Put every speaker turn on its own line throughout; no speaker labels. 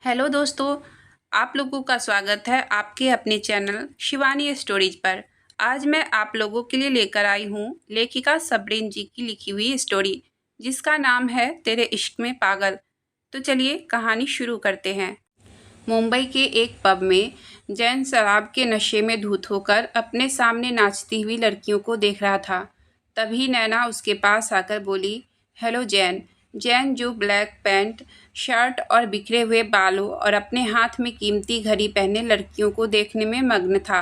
Hello दोस्तों, आप लोगों का स्वागत है आपके अपने चैनल शिवानी स्टोरीज पर। आज मैं आप लोगों के लिए लेकर आई हूँ लेखिका सबरीन जी की लिखी हुई स्टोरी, जिसका नाम है तेरे इश्क में पागल। तो चलिए कहानी शुरू करते हैं। मुंबई के एक पब में जैन शराब के नशे में धुत होकर अपने सामने नाचती हुई लड़कियों को देख रहा था। तभी नैना उसके पास आकर बोली, हेलो जैन। जैन, जो ब्लैक पैंट शर्ट और बिखरे हुए बालों और अपने हाथ में कीमती घड़ी पहने लड़कियों को देखने में मग्न था,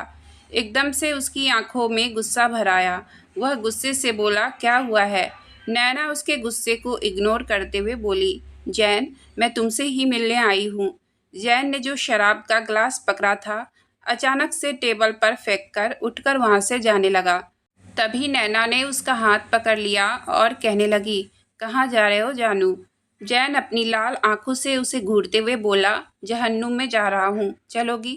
एकदम से उसकी आंखों में गुस्सा भर आया। वह गुस्से से बोला, क्या हुआ है? नैना उसके गुस्से को इग्नोर करते हुए बोली, जैन, मैं तुमसे ही मिलने आई हूँ। जैन ने जो शराब का ग्लास पकड़ा था, अचानक से टेबल पर फेंककर उठकर वहां से जाने लगा। तभी नैना ने उसका हाथ पकड़ लिया और कहने लगी, कहाँ जा रहे हो जानू? जैन अपनी लाल आंखों से उसे घूरते हुए बोला, जहन्नुम में जा रहा हूँ, चलोगी?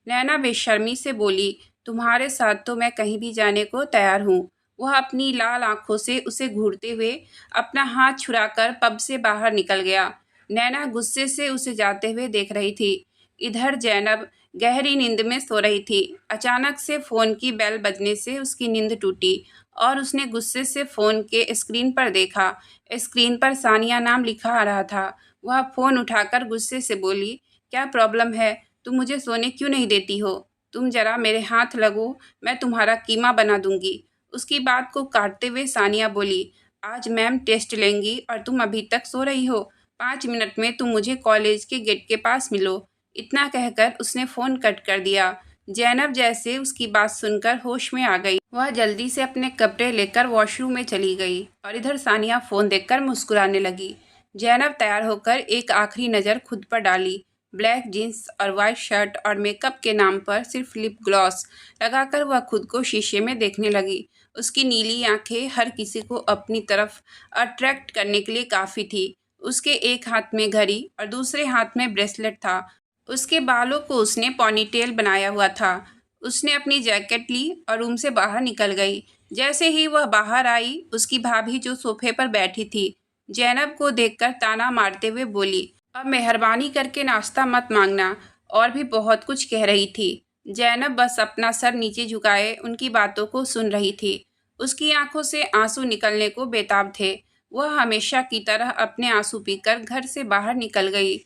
नैना बेशर्मी से बोली, तुम्हारे साथ तो मैं कहीं भी जाने को तैयार हूँ। वह अपनी लाल आंखों से उसे घूरते हुए अपना हाथ छुड़ाकर पब से बाहर निकल गया। नैना गुस्से से उसे जाते हुए देख रही थी। इधर जैनब गहरी नींद में सो रही थी। अचानक से फ़ोन की बेल बजने से उसकी नींद टूटी और उसने गुस्से से फ़ोन के स्क्रीन पर देखा। स्क्रीन पर सानिया नाम लिखा आ रहा था। वह फ़ोन उठाकर गुस्से से बोली, क्या प्रॉब्लम है? तुम मुझे सोने क्यों नहीं देती हो? तुम जरा मेरे हाथ लगो, मैं तुम्हारा कीमा बना दूंगी। उसकी बात को काटते हुए सानिया बोली, आज मैम टेस्ट लेंगी और तुम अभी तक सो रही हो। 5 मिनट में तुम मुझे कॉलेज के गेट के पास मिलो। इतना कहकर उसने फ़ोन कट कर दिया। जैनब जैसे उसकी बात सुनकर होश में आ गई। वह जल्दी से अपने कपड़े लेकर वॉशरूम में चली गई और इधर सानिया फ़ोन देखकर मुस्कुराने लगी। जैनब तैयार होकर एक आखिरी नज़र खुद पर डाली। ब्लैक जीन्स और वाइट शर्ट और मेकअप के नाम पर सिर्फ लिप ग्लॉस लगाकर वह खुद को शीशे में देखने लगी। उसकी नीली आंखें हर किसी को अपनी तरफ अट्रैक्ट करने के लिए काफ़ी थी। उसके एक हाथ में घड़ी और दूसरे हाथ में ब्रेसलेट था। उसके बालों को उसने पॉनीटेल बनाया हुआ था। उसने अपनी जैकेट ली और रूम से बाहर निकल गई। जैसे ही वह बाहर आई, उसकी भाभी जो सोफे पर बैठी थी, जैनब को देखकर ताना मारते हुए बोली, अब मेहरबानी करके नाश्ता मत मांगना। और भी बहुत कुछ कह रही थी। जैनब बस अपना सर नीचे झुकाए उनकी बातों को सुन रही थी। उसकी आंखों से आंसू निकलने को बेताब थे। वह हमेशा की तरह अपने आंसू पीकर घर से बाहर निकल गई।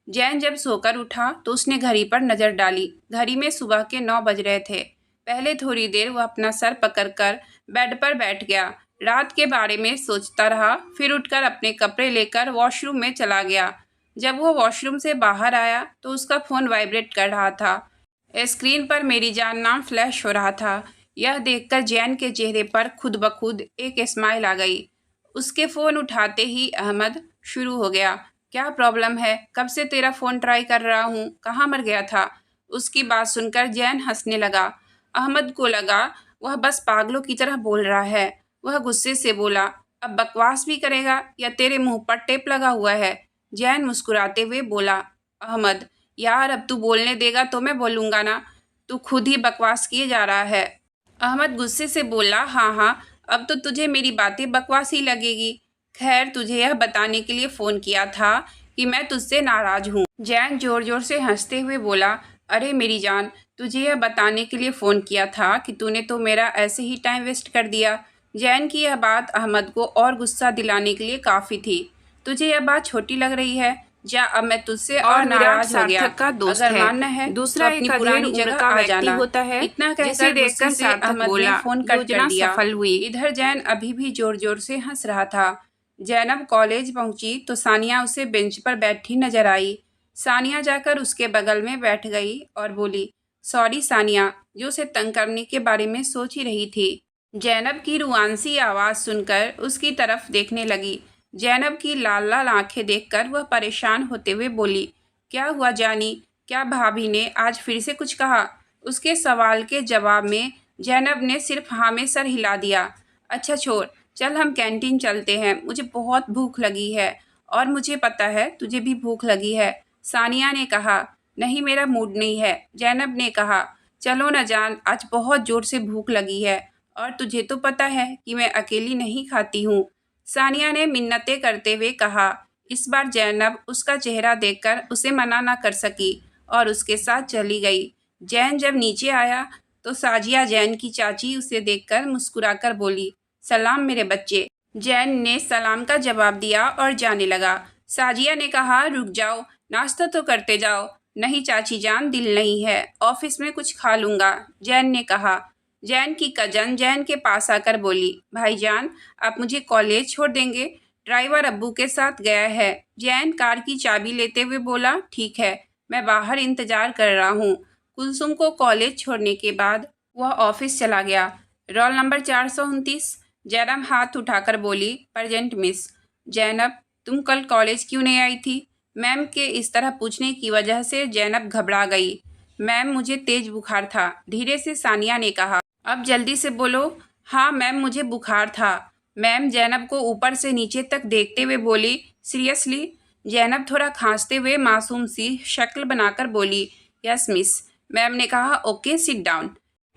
जैन जब सोकर उठा तो उसने घड़ी पर नजर डाली। घड़ी में सुबह के 9 बज रहे थे। पहले थोड़ी देर वह अपना सर पकड़कर बेड पर बैठ गया। रात के बारे में सोचता रहा। फिर उठकर अपने कपड़े लेकर वॉशरूम में चला गया। जब वो वॉशरूम से बाहर आया तो उसका फ़ोन वाइब्रेट कर रहा था। स्क्रीन पर मेरी जान नाम फ्लैश हो रहा था। यह देखकर जैन के चेहरे पर खुद ब खुद एक स्माइल आ गई। उसके फ़ोन उठाते ही अहमद शुरू हो गया, क्या प्रॉब्लम है? कब से तेरा फ़ोन ट्राई कर रहा हूँ, कहाँ मर गया था? उसकी बात सुनकर जैन हंसने लगा। अहमद को लगा वह बस पागलों की तरह बोल रहा है। वह गुस्से से बोला, अब बकवास भी करेगा या तेरे मुंह पर टेप लगा हुआ है? जैन मुस्कुराते हुए बोला, अहमद यार, अब तू बोलने देगा तो मैं बोलूँगा ना। तू खुद ही बकवास किए जा रहा है। अहमद गुस्से से बोला, हाँ हाँ, अब तो तुझे मेरी बातें बकवास ही लगेगी। खैर, तुझे यह बताने के लिए फ़ोन किया था कि मैं तुझसे नाराज़ हूँ। जैन ज़ोर ज़ोर से हंसते हुए बोला, अरे मेरी जान, तुझे यह बताने के लिए फ़ोन किया था कि तूने तो मेरा ऐसे ही टाइम वेस्ट कर दिया। जैन की यह बात अहमद को और गुस्सा दिलाने के लिए काफ़ी थी। तुझे यह बात छोटी लग रही है? जा, अब मैं तुझसे और नाराज हो गया।
का दोस्त
अगर
है।
मानना है
दूसरा
तो अपनी
एक
पुरानी
अधेड़ उम्र
जगह
का
आ
व्यक्ति
जाना।
होता है
इतना
जिसे
कहकर गुस्से
देखकर
से
सार्थक
अहमद ने
बोला,
फ़ोन कट कर
योजना
दिया।
सफल हुई।
इधर जैन अभी भी जोर जोर से हंस रहा था। जैनब कॉलेज पहुंची तो सानिया उसे बेंच पर बैठी नजर आई। सानिया जाकर उसके बगल में बैठ गई और बोली, सॉरी सानिया, जो उसे तंग करने के बारे में सोच ही रही थी। जैनब की रुआंसी आवाज़ सुनकर उसकी तरफ देखने लगी। जैनब की लाल लाल आंखें देखकर वह परेशान होते हुए बोली, क्या हुआ जानी? क्या भाभी ने आज फिर से कुछ कहा? उसके सवाल के जवाब में जैनब ने सिर्फ हाँ में सर हिला दिया। अच्छा छोड़, चल हम कैंटीन चलते हैं, मुझे बहुत भूख लगी है। और मुझे पता है तुझे भी भूख लगी है, सानिया ने कहा। नहीं, मेरा मूड नहीं है, जैनब ने कहा। चलो न जान, आज बहुत ज़ोर से भूख लगी है और तुझे तो पता है कि मैं अकेली नहीं खाती हूँ, सानिया ने मिन्नतें करते हुए कहा। इस बार जैनब उसका चेहरा देखकर उसे मना न कर सकी और उसके साथ चली गई। जैन जब नीचे आया तो साजिया जैन की चाची उसे देखकर मुस्कुराकर बोली, सलाम मेरे बच्चे। जैन ने सलाम का जवाब दिया और जाने लगा। साजिया ने कहा, रुक जाओ, नाश्ता तो करते जाओ। नहीं चाची जान, दिल नहीं है, ऑफिस में कुछ खा लूँगा, जैन ने कहा। जैन की कजन जैन के पास आकर बोली, भाईजान आप मुझे कॉलेज छोड़ देंगे? ड्राइवर अब्बू के साथ गया है। जैन कार की चाबी लेते हुए बोला, ठीक है, मैं बाहर इंतजार कर रहा हूँ। कुलसुम को कॉलेज छोड़ने के बाद वह ऑफिस चला गया। Roll number 429। जैनब हाथ उठाकर बोली, प्रेजेंट मिस। जैनब, तुम कल कॉलेज क्यों नहीं आई थी? मैम के इस तरह पूछने की वजह से जैनब घबरा गई। मैम मुझे तेज बुखार था, धीरे से सानिया ने कहा। अब जल्दी से बोलो। हाँ मैम मुझे बुखार था। मैम जैनब को ऊपर से नीचे तक देखते हुए बोली, सीरियसली? जैनब थोड़ा खांसते हुए मासूम सी शक्ल बनाकर बोली, यस मिस। मैम ने कहा, ओके सिट डाउन।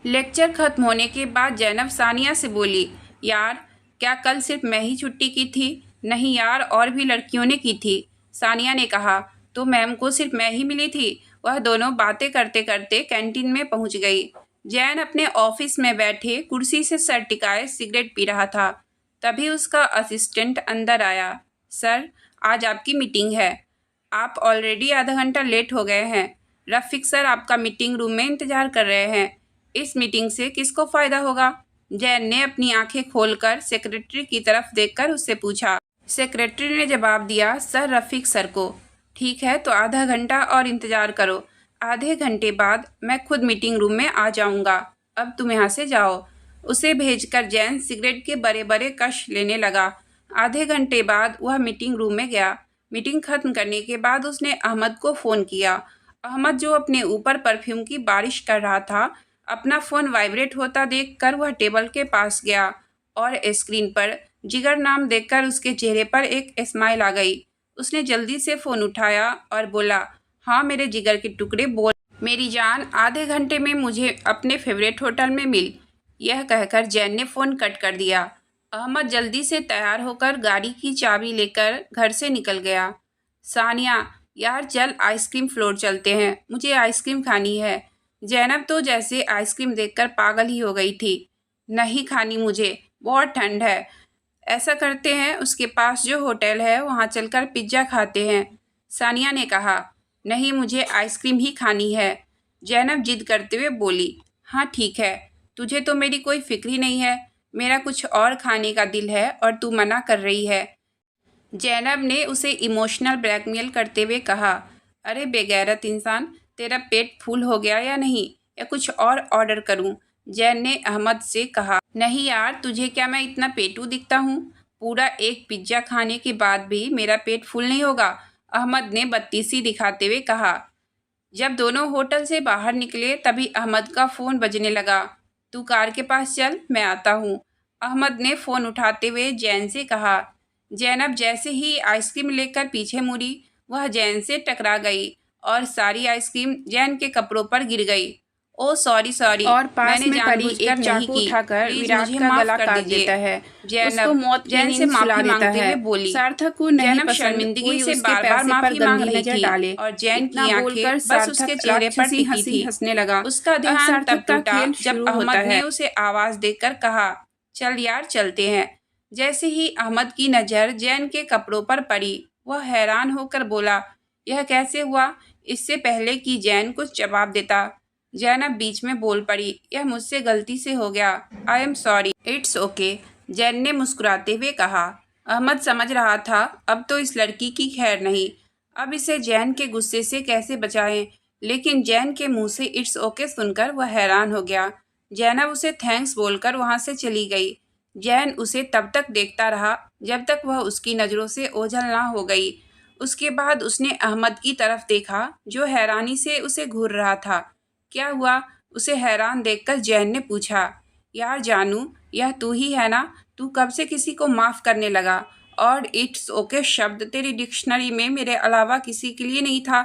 लेक्चर खत्म होने के बाद जैनब सानिया से बोली, यार क्या कल सिर्फ मैं ही छुट्टी की थी? नहीं यार, और भी लड़कियों ने की थी। सानिया ने कहा, तो मैम को सिर्फ मैं ही मिली थी? वह दोनों बातें करते करते कैंटीन में पहुंच गई। जैन अपने ऑफिस में बैठे कुर्सी से सर टिकाए सिगरेट पी रहा था। तभी उसका असिस्टेंट अंदर आया। सर, आज आपकी मीटिंग है, आप ऑलरेडी आधा घंटा लेट हो गए हैं। रफ़ीक सर आपका मीटिंग रूम में इंतजार कर रहे हैं। इस मीटिंग से किसको फ़ायदा होगा? जैन ने अपनी आंखें खोलकर सेक्रेटरी की तरफ देखकर उससे पूछा। सेक्रेटरी ने जवाब दिया, सर रफ़ीक सर को। ठीक है, तो आधा घंटा और इंतज़ार करो। आधे घंटे बाद मैं खुद मीटिंग रूम में आ जाऊंगा। अब तुम यहाँ से जाओ। उसे भेजकर जैन सिगरेट के बड़े बड़े कश लेने लगा। आधे घंटे बाद वह मीटिंग रूम में गया। मीटिंग खत्म करने के बाद उसने अहमद को फ़ोन किया। अहमद जो अपने ऊपर परफ्यूम की बारिश कर रहा था, अपना फ़ोन वाइब्रेट होता देखकर वह टेबल के पास गया और स्क्रीन पर जिगर नाम देखकर उसके चेहरे पर एक स्माइल आ गई। उसने जल्दी से फ़ोन उठाया और बोला, हाँ मेरे जिगर के टुकड़े, बोल। मेरी जान, आधे घंटे में मुझे अपने फेवरेट होटल में मिल। यह कहकर जैन ने फ़ोन कट कर दिया। अहमद जल्दी से तैयार होकर गाड़ी की चाबी लेकर घर से निकल गया। सानिया, यार चल आइसक्रीम फ्लोर चलते हैं, मुझे आइसक्रीम खानी है। जैनब तो जैसे आइसक्रीम देखकर पागल ही हो गई थी। नहीं खानी मुझे, बहुत ठंड है। ऐसा करते हैं, उसके पास जो होटल है वहाँ चलकर पिज्ज़ा खाते हैं, सानिया ने कहा। नहीं मुझे आइसक्रीम ही खानी है, जैनब जिद करते हुए बोली। हाँ ठीक है, तुझे तो मेरी कोई फिक्र ही नहीं है। मेरा कुछ और खाने का दिल है और तू मना कर रही है। जैनब ने उसे इमोशनल ब्लैकमेल करते हुए कहा। अरे बेगैरत इंसान, तेरा पेट फुल हो गया या नहीं, या कुछ और ऑर्डर करूं? जैन ने अहमद से कहा। नहीं यार, तुझे क्या मैं इतना पेटू दिखता हूँ? पूरा एक पिज्ज़ा खाने के बाद भी मेरा पेट फुल नहीं होगा, अहमद ने बत्तीसी दिखाते हुए कहा। जब दोनों होटल से बाहर निकले तभी अहमद का फ़ोन बजने लगा। तू कार के पास चल, मैं आता हूँ, अहमद ने फ़ोन उठाते हुए जैन से कहा। जैनब जैसे ही आइसक्रीम लेकर पीछे मुड़ी, वह जैन से टकरा गई और सारी आइसक्रीम जैन के कपड़ों पर गिर गई। ओ सॉरी सॉरी,
और पास
मैंने
में खड़ी एक
जानबूझकर नहीं
चाकू
की,
उठाकर
प्लीज
विराट
मुझे
का
माफ
गला
कर
काट
दीजिए।
देता है। उसको
जैनब
मौत की
जैन से
नींद सुला
माफी
देता
मांगते
है।
हुए बोली।
सार्थक को नहीं
जैनब
पसंद
शर्मिंदगी
कोई
से
उसके
बार बार
पैसे पर
माफी मांग
गंदी
रही
नजर
थी
डाले।
और जैन
इतना
की आंखें
बोलकर
बस उसके
सार्थक
चेहरे पर
राक्षसी
टिकी
हंसी
थी।
हंसने लगा।
उसका
अब
ध्यान तब
सार्थक का
टूटा
खेल
जब
शुरू होता
अहमद
है।
ने उसे आवाज देकर कहा, चल यार चलते हैं। जैसे ही अहमद की नज़र जैन के कपड़ों पर पड़ी, वह हैरान होकर बोला, यह कैसे हुआ? इससे पहले कि जैन कुछ जवाब देता, जैनब बीच में बोल पड़ी, यह मुझसे गलती से हो गया, I am sorry. It's okay, Jain ने मुस्कुराते हुए कहा। अहमद समझ रहा था अब तो इस लड़की की खैर नहीं, अब इसे जैन के गुस्से से कैसे बचाएं। लेकिन जैन के मुंह से इट्स ओके सुनकर वह हैरान हो गया। जैनब उसे थैंक्स बोलकर वहां से चली गई। जैन उसे तब तक देखता रहा जब तक वह उसकी नज़रों से ओझल ना हो गई। उसके बाद उसने अहमद की तरफ देखा जो हैरानी से उसे घूर रहा था। क्या हुआ? उसे हैरान देखकर जैन ने पूछा। यार जानू, यह तू ही है ना? तू कब से किसी को माफ़ करने लगा? और इट्स ओके शब्द तेरी डिक्शनरी में मेरे अलावा किसी के लिए नहीं था।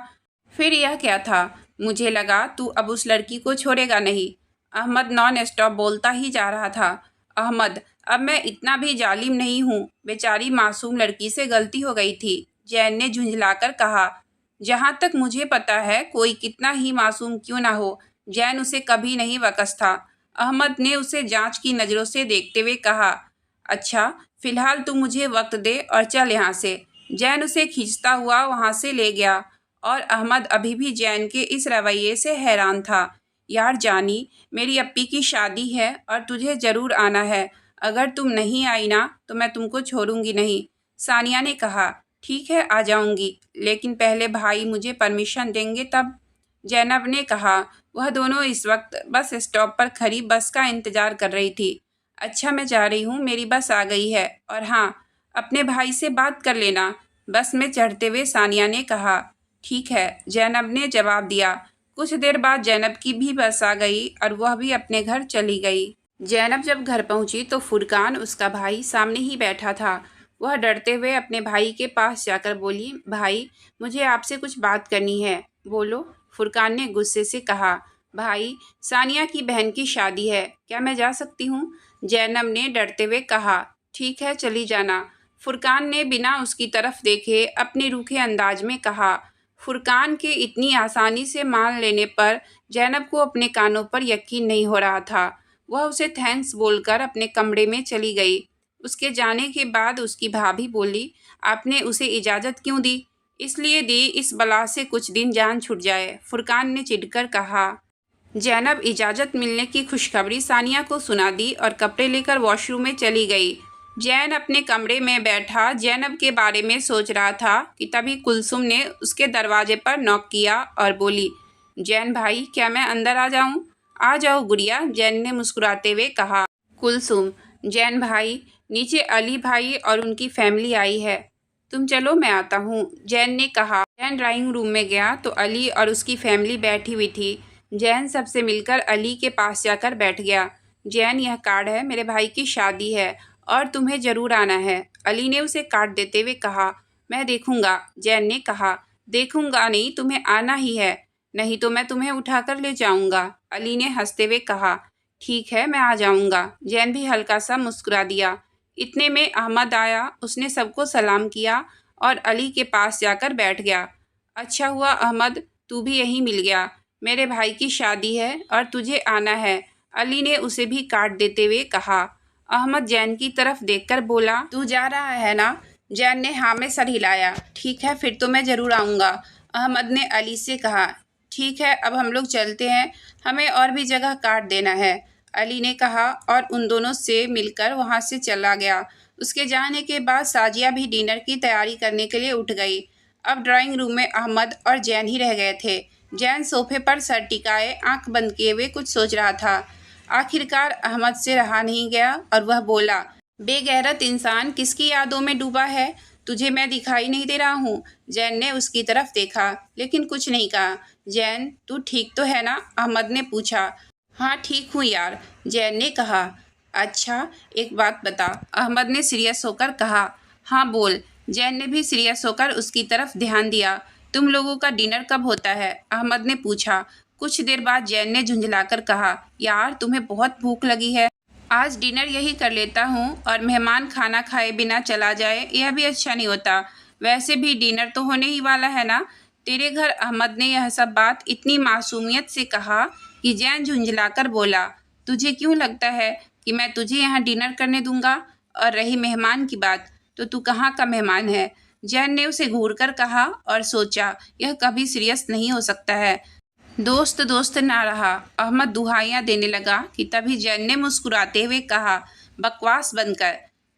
फिर यह क्या था? मुझे लगा तू अब उस लड़की को छोड़ेगा नहीं। अहमद नॉन स्टॉप बोलता ही जा रहा था। अहमद, अब मैं इतना भी जालिम नहीं हूँ, बेचारी मासूम लड़की से गलती हो गई थी। जैन ने झुंझलाकर कहा। जहाँ तक मुझे पता है, कोई कितना ही मासूम क्यों ना हो, जैन उसे कभी नहीं वकसता। अहमद ने उसे जांच की नज़रों से देखते हुए कहा। अच्छा, फिलहाल तू मुझे वक्त दे और चल यहाँ से। जैन उसे खींचता हुआ वहाँ से ले गया और अहमद अभी भी जैन के इस रवैये से हैरान था। यार जानी, मेरी अप्पी की शादी है और तुझे ज़रूर आना है। अगर तुम नहीं आई ना तो मैं तुमको छोड़ूंगी नहीं, सानिया ने कहा। ठीक है, आ जाऊंगी, लेकिन पहले भाई मुझे परमिशन देंगे तब, जैनब ने कहा। वह दोनों इस वक्त बस स्टॉप पर खड़ी बस का इंतज़ार कर रही थी। अच्छा, मैं जा रही हूँ, मेरी बस आ गई है। और हाँ, अपने भाई से बात कर लेना, बस में चढ़ते हुए सानिया ने कहा। ठीक है, जैनब ने जवाब दिया। कुछ देर बाद जैनब की भी बस आ गई और वह भी अपने घर चली गई। जैनब जब घर पहुंची तो फुरकान, उसका भाई, सामने ही बैठा था। वह डरते हुए अपने भाई के पास जाकर बोली, भाई, मुझे आपसे कुछ बात करनी है। बोलो, फुरकान ने गुस्से से कहा। भाई, सानिया की बहन की शादी है, क्या मैं जा सकती हूँ? जैनब ने डरते हुए कहा। ठीक है, चली जाना, फुरकान ने बिना उसकी तरफ देखे अपने रूखे अंदाज में कहा। फुरकान के इतनी आसानी से मान लेने पर जैनब को अपने कानों पर यकीन नहीं हो रहा था। वह उसे थैंक्स बोलकर अपने कमरे में चली गई। उसके जाने के बाद उसकी भाभी बोली, आपने उसे इजाज़त क्यों दी? इसलिए दी, इस बला से कुछ दिन जान छूट जाए, फुरकान ने चिढ़कर कहा। जैनब इजाज़त मिलने की खुशखबरी सानिया को सुना दी और कपड़े लेकर वॉशरूम में चली गई। जैन अपने कमरे में बैठा जैनब के बारे में सोच रहा था कि तभी कुलसुम ने उसके दरवाजे पर नॉक किया और बोली, जैन भाई, क्या मैं अंदर आ जाऊं? आ जाओ गुड़िया, जैन ने मुस्कुराते हुए कहा। कुलसुम, जैन भाई, नीचे अली भाई और उनकी फैमिली आई है, तुम चलो मैं आता हूँ, जैन ने कहा। जैन ड्राइंग रूम में गया तो अली और उसकी फैमिली बैठी हुई थी। जैन सबसे मिलकर अली के पास जाकर बैठ गया। जैन, यह कार्ड है, मेरे भाई की शादी है और तुम्हें ज़रूर आना है, अली ने उसे कार्ड देते हुए कहा। मैं देखूंगा, जैन ने कहा। देखूंगा नहीं, तुम्हें आना ही है, नहीं तो मैं तुम्हें उठाकर ले जाऊंगा, अली ने हंसते हुए कहा। ठीक है, मैं आ जाऊंगा, जैन भी हल्का सा मुस्कुरा दिया। इतने में अहमद आया, उसने सबको सलाम किया और अली के पास जाकर बैठ गया। अच्छा हुआ अहमद, तू भी यहीं मिल गया, मेरे भाई की शादी है और तुझे आना है, अली ने उसे भी कार्ड देते हुए कहा। अहमद जैन की तरफ देखकर बोला, तू जा रहा है ना? जैन ने हाँ में सर हिलाया। ठीक है, फिर तो मैं ज़रूर आऊँगा, अहमद ने अली से कहा। ठीक है, अब हम लोग चलते हैं, हमें और भी जगह काट देना है, अली ने कहा और उन दोनों से मिलकर वहाँ से चला गया। उसके जाने के बाद साजिया भी डिनर की तैयारी करने के लिए उठ गई। अब ड्राइंग रूम में अहमद और जैन ही रह गए थे। जैन सोफे पर सर टिकाए आंख बंद किए हुए कुछ सोच रहा था। आखिरकार अहमद से रहा नहीं गया और वह बोला, बेगैरत इंसान, किसकी यादों में डूबा है? तुझे मैं दिखाई नहीं दे रहा हूँ? जैन ने उसकी तरफ देखा लेकिन कुछ नहीं कहा। जैन, तू ठीक तो है ना? अहमद ने पूछा। हाँ ठीक हूँ यार, जैन ने कहा। अच्छा, एक बात बता, अहमद ने सीरियस होकर कहा। हाँ बोल, जैन ने भी सीरियस होकर उसकी तरफ ध्यान दिया। तुम लोगों का डिनर कब होता है? अहमद ने पूछा। कुछ देर बाद जैन ने झुंझलाकर कहा, यार तुम्हें बहुत भूख लगी है, आज डिनर यही कर लेता हूँ और मेहमान खाना खाए बिना चला जाए, यह भी अच्छा नहीं होता। वैसे भी डिनर तो होने ही वाला है ना तेरे घर। अहमद ने यह सब बात इतनी मासूमियत से कहा कि जैन झुंझलाकर बोला, तुझे क्यों लगता है कि मैं तुझे यहाँ डिनर करने दूंगा? और रही मेहमान की बात, तो तू कहाँ का मेहमान है? जैन ने उसे घूरकर कहा और सोचा, यह कभी सीरियस नहीं हो सकता है। दोस्त दोस्त ना रहा, अहमद दुहाइयाँ देने लगा कि तभी जैन ने मुस्कुराते हुए कहा, बकवास बंद कर।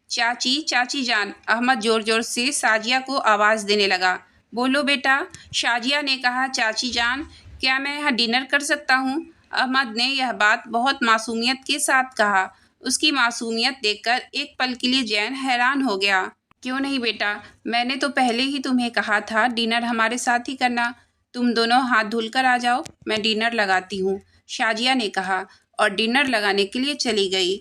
चाची, चाची जान, अहमद ज़ोर ज़ोर से साजिया को आवाज़ देने लगा। बोलो बेटा, शाजिया ने कहा। चाची जान, क्या मैं यहाँ डिनर कर सकता हूँ? अहमद ने यह बात बहुत मासूमियत के साथ कहा। उसकी मासूमियत देखकर एक पल के लिए जैन हैरान हो गया। क्यों नहीं बेटा, मैंने तो पहले ही तुम्हें कहा था डिनर हमारे साथ ही करना। तुम दोनों हाथ धुलकर आ जाओ, मैं डिनर लगाती हूँ, शाजिया ने कहा और डिनर लगाने के लिए चली गई।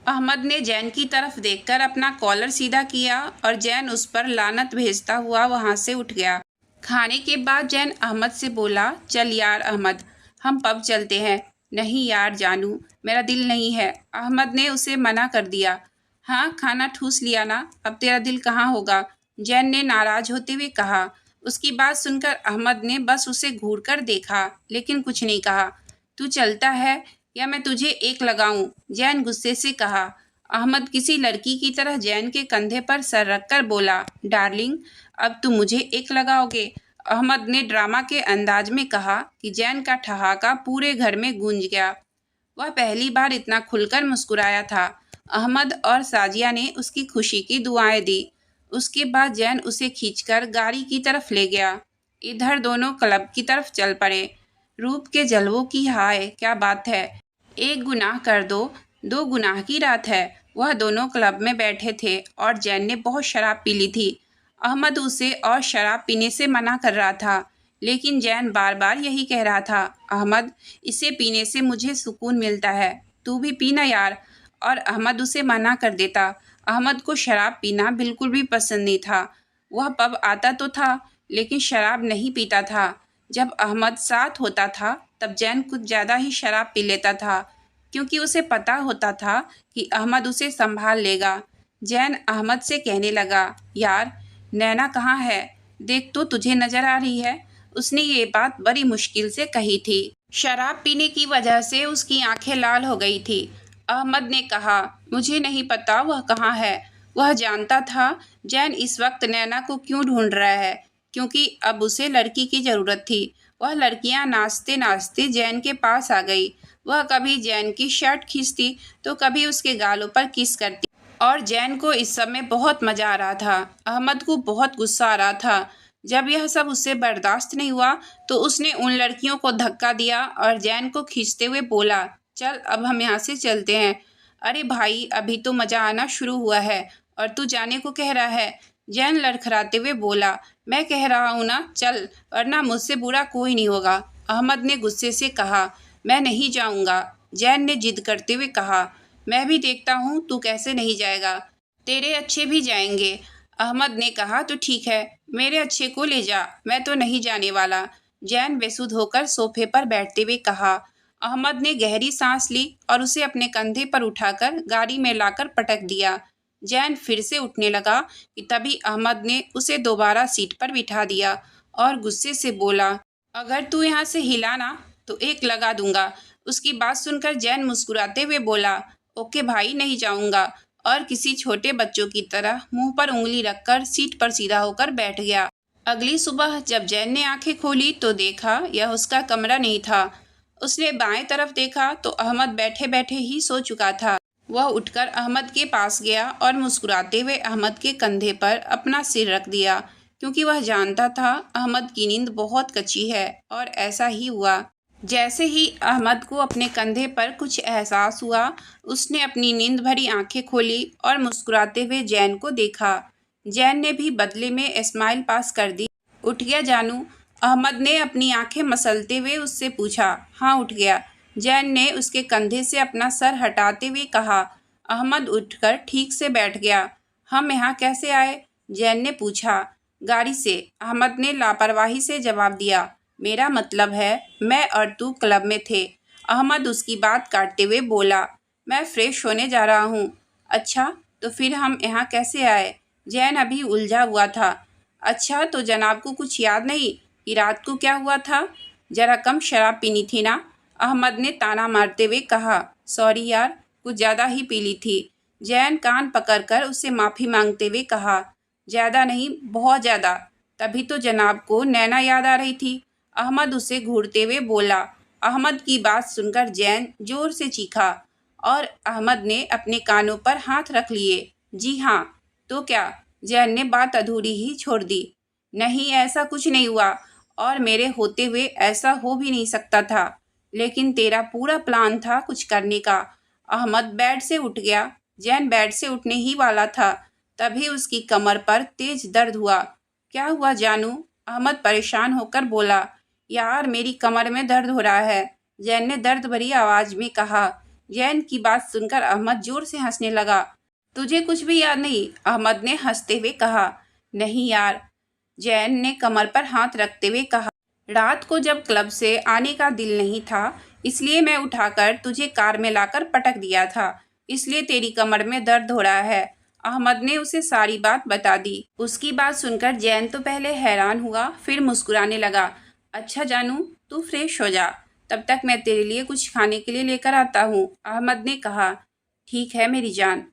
अहमद ने जैन की तरफ देखकर अपना कॉलर सीधा किया और जैन उस पर लानत भेजता हुआ वहाँ से उठ गया। खाने के बाद जैन अहमद से बोला, चल यार अहमद, हम पब चलते हैं। नहीं यार जानू, मेरा दिल नहीं है, अहमद ने उसे मना कर दिया। हाँ, खाना ठूस लिया ना, अब तेरा दिल कहाँ होगा, जैन ने नाराज होते हुए कहा। उसकी बात सुनकर अहमद ने बस उसे घूरकर देखा, लेकिन कुछ नहीं कहा। तू चलता है या मैं तुझे एक लगाऊं? जैन गुस्से से कहा। अहमद किसी लड़की की तरह जैन के कंधे पर सर रखकर बोला, डार्लिंग, अब तुम मुझे एक लगाओगे? अहमद ने ड्रामा के अंदाज में कहा कि जैन का ठहाका पूरे घर में गूंज गया। वह पहली बार इतना खुलकर मुस्कुराया था। अहमद और साजिया ने उसकी खुशी की दुआएं दी। उसके बाद जैन उसे खींचकर गाड़ी की तरफ ले गया। इधर दोनों क्लब की तरफ चल पड़े। रूप के जलवों की हाय क्या बात है! एक गुनाह कर दो, दो गुनाह की रात है। वह दोनों क्लब में बैठे थे और जैन ने बहुत शराब पी ली थी। अहमद उसे और शराब पीने से मना कर रहा था, लेकिन जैन बार बार यही कह रहा था, अहमद, इसे पीने से मुझे सुकून मिलता है, तू भी पीना यार। और अहमद उसे मना कर देता। अहमद को शराब पीना बिल्कुल भी पसंद नहीं था। वह पब आता तो था, लेकिन शराब नहीं पीता था। जब अहमद साथ होता था तब जैन कुछ ज़्यादा ही शराब पी लेता था, क्योंकि उसे पता होता था कि अहमद उसे संभाल लेगा। जैन अहमद से कहने लगा, यार, नैना कहाँ है? देख तो तुझे नज़र आ रही है। उसने ये बात बड़ी मुश्किल से कही थी। शराब पीने की वजह से उसकी आंखें लाल हो गई थी। अहमद ने कहा, मुझे नहीं पता वह कहाँ है। वह जानता था जैन इस वक्त नैना को क्यों ढूंढ रहा है, क्योंकि अब उसे लड़की की ज़रूरत थी। वह लड़कियां नाचते नाचते जैन के पास आ गई। वह कभी जैन की शर्ट खींचती तो कभी उसके गालों पर किस करती, और जैन को इस सब में बहुत मज़ा आ रहा था। अहमद को बहुत गुस्सा आ रहा था। जब यह सब उससे बर्दाश्त नहीं हुआ तो उसने उन लड़कियों को धक्का दिया और जैन को खींचते हुए बोला, चल अब हम यहाँ से चलते हैं। अरे भाई, अभी तो मज़ा आना शुरू हुआ है और तू जाने को कह रहा है? जैन लड़खड़ाते हुए बोला, मैं कह रहा हूँ ना, चल, वरना मुझसे बुरा कोई नहीं होगा। अहमद ने गुस्से से कहा, मैं नहीं जाऊँगा। जैन ने जिद करते हुए कहा, मैं भी देखता हूँ तू कैसे नहीं जाएगा, तेरे अच्छे भी जाएंगे। अहमद ने कहा, तो ठीक है, मेरे अच्छे को ले जा, मैं तो नहीं जाने वाला। जैन बेसुध होकर सोफे पर बैठते हुए कहा। अहमद ने गहरी सांस ली और उसे अपने कंधे पर उठाकर गाड़ी में लाकर पटक दिया। जैन फिर से उठने लगा कि तभी अहमद ने उसे दोबारा सीट पर बिठा दिया और गुस्से से बोला, अगर तू यहाँ से हिला ना तो एक लगा दूंगा। उसकी बात सुनकर जैन मुस्कुराते हुए बोला, ओके भाई, नहीं जाऊंगा, और किसी छोटे बच्चों की तरह मुंह पर उंगली रखकर सीट पर सीधा होकर बैठ गया। अगली सुबह जब जैन ने आंखें खोली तो देखा यह उसका कमरा नहीं था। उसने बाएं तरफ देखा तो अहमद बैठे बैठे ही सो चुका था। वह उठकर अहमद के पास गया और मुस्कुराते हुए अहमद के कंधे पर अपना सिर रख दिया, क्योंकि वह जानता था अहमद की नींद बहुत कच्ची है। और ऐसा ही हुआ। जैसे ही अहमद को अपने कंधे पर कुछ एहसास हुआ, उसने अपनी नींद भरी आंखें खोली और मुस्कुराते हुए जैन को देखा। जैन ने भी बदले में स्माइल पास कर दी। उठ गया जानू? अहमद ने अपनी आंखें मसलते हुए उससे पूछा। हाँ, उठ गया। जैन ने उसके कंधे से अपना सर हटाते हुए कहा। अहमद उठकर ठीक से बैठ गया। हम यहाँ कैसे आए? जैन ने पूछा। गाड़ी से, अहमद ने लापरवाही से जवाब दिया। मेरा मतलब है मैं और तू क्लब में थे। अहमद उसकी बात काटते हुए बोला, मैं फ्रेश होने जा रहा हूँ। अच्छा, तो फिर हम यहाँ कैसे आए? जैन अभी उलझा हुआ था। अच्छा, तो जनाब को कुछ याद नहीं कि रात को क्या हुआ था? जरा कम शराब पीनी थी ना? अहमद ने ताना मारते हुए कहा। सॉरी यार, कुछ ज़्यादा ही पी ली थी। जैन कान पकड़कर उससे माफ़ी मांगते हुए कहा। ज़्यादा नहीं, बहुत ज़्यादा। तभी तो जनाब को नैना याद आ रही थी। अहमद उसे घूरते हुए बोला। अहमद की बात सुनकर जैन जोर से चीखा और अहमद ने अपने कानों पर हाथ रख लिए। जी हाँ, तो क्या? जैन ने बात अधूरी ही छोड़ दी। नहीं, ऐसा कुछ नहीं हुआ और मेरे होते हुए ऐसा हो भी नहीं सकता था, लेकिन तेरा पूरा प्लान था कुछ करने का। अहमद बेड से उठ गया। जैन बेड से उठने ही वाला था, तभी उसकी कमर पर तेज दर्द हुआ। क्या हुआ जानू? अहमद परेशान होकर बोला। यार, मेरी कमर में दर्द हो रहा है, जैन ने दर्द भरी आवाज़ में कहा। जैन की बात सुनकर अहमद जोर से हंसने लगा। तुझे कुछ भी याद नहीं? अहमद ने हंसते हुए कहा। नहीं यार, जैन ने कमर पर हाथ रखते हुए कहा। रात को जब क्लब से आने का दिल नहीं था, इसलिए मैं उठाकर तुझे कार में लाकर पटक दिया था, इसलिए तेरी कमर में दर्द हो रहा है। अहमद ने उसे सारी बात बता दी। उसकी बात सुनकर जैन तो पहले हैरान हुआ, फिर मुस्कुराने लगा। अच्छा जानू, तू फ्रेश हो जा, तब तक मैं तेरे लिए कुछ खाने के लिए लेकर आता हूँ, अहमद ने कहा। ठीक है मेरी जान,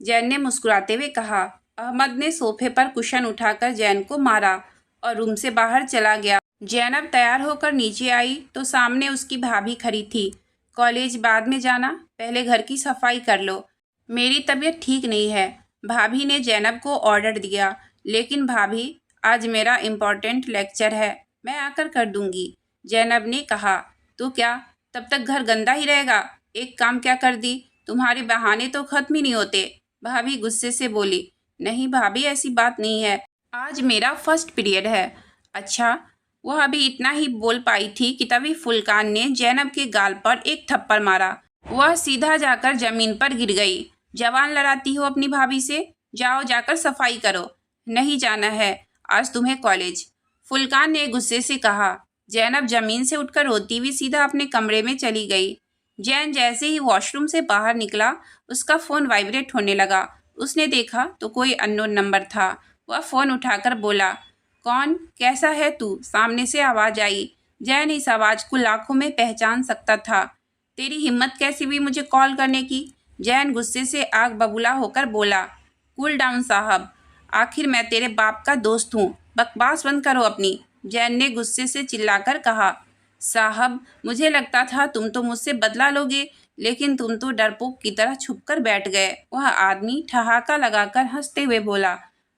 जैन ने मुस्कुराते हुए कहा। अहमद ने सोफे पर कुशन उठाकर जैन को मारा और रूम से बाहर चला गया। जैनब तैयार होकर नीचे आई तो सामने उसकी भाभी खड़ी थी। कॉलेज बाद में जाना, पहले घर की सफाई कर लो, मेरी तबीयत ठीक नहीं है, भाभी ने जैनब को ऑर्डर दिया। लेकिन भाभी, आज मेरा इम्पोर्टेंट लेक्चर है, मैं आकर कर दूंगी, जैनब ने कहा। तो क्या तब तक घर गंदा ही रहेगा? एक काम क्या कर दी, तुम्हारे बहाने तो खत्म ही नहीं होते, भाभी गुस्से से बोली। नहीं भाभी, ऐसी बात नहीं है, आज मेरा फर्स्ट पीरियड है। अच्छा, वह अभी इतना ही बोल पाई थी कि तभी फुलकान ने जैनब के गाल पर एक थप्पड़ मारा। वह सीधा जाकर जमीन पर गिर गई। जवान लड़ाती हो अपनी भाभी से, जाओ जाकर सफाई करो। नहीं जाना है आज तुम्हें कॉलेज, फुलकान ने गुस्से से कहा। जैनब जमीन से उठकर रोती हुई सीधा अपने कमरे में चली गई। जैन जैसे ही वॉशरूम से बाहर निकला, उसका फ़ोन वाइब्रेट होने लगा। उसने देखा तो कोई अननोन नंबर था। वह फ़ोन उठाकर बोला, कौन, कैसा है तू? सामने से आवाज़ आई। जैन इस आवाज़ को लाखों में पहचान सकता था। तेरी हिम्मत कैसी हुई मुझे कॉल करने की? जैन गुस्से से आग बबूला होकर बोला। कूल डाउन साहब, आखिर मैं तेरे बाप का दोस्त हूँ, बकवास बंद करो अपनी, जैन ने गुस्से से चिल्लाकर कहा। साहब, मुझे लगता था तुम तो मुझसे बदला लोगे, लेकिन तुम तो डरपोक की तरह छुपकर बैठ गए, वह आदमी ठहाका लगाकर हंसते हुए बोला।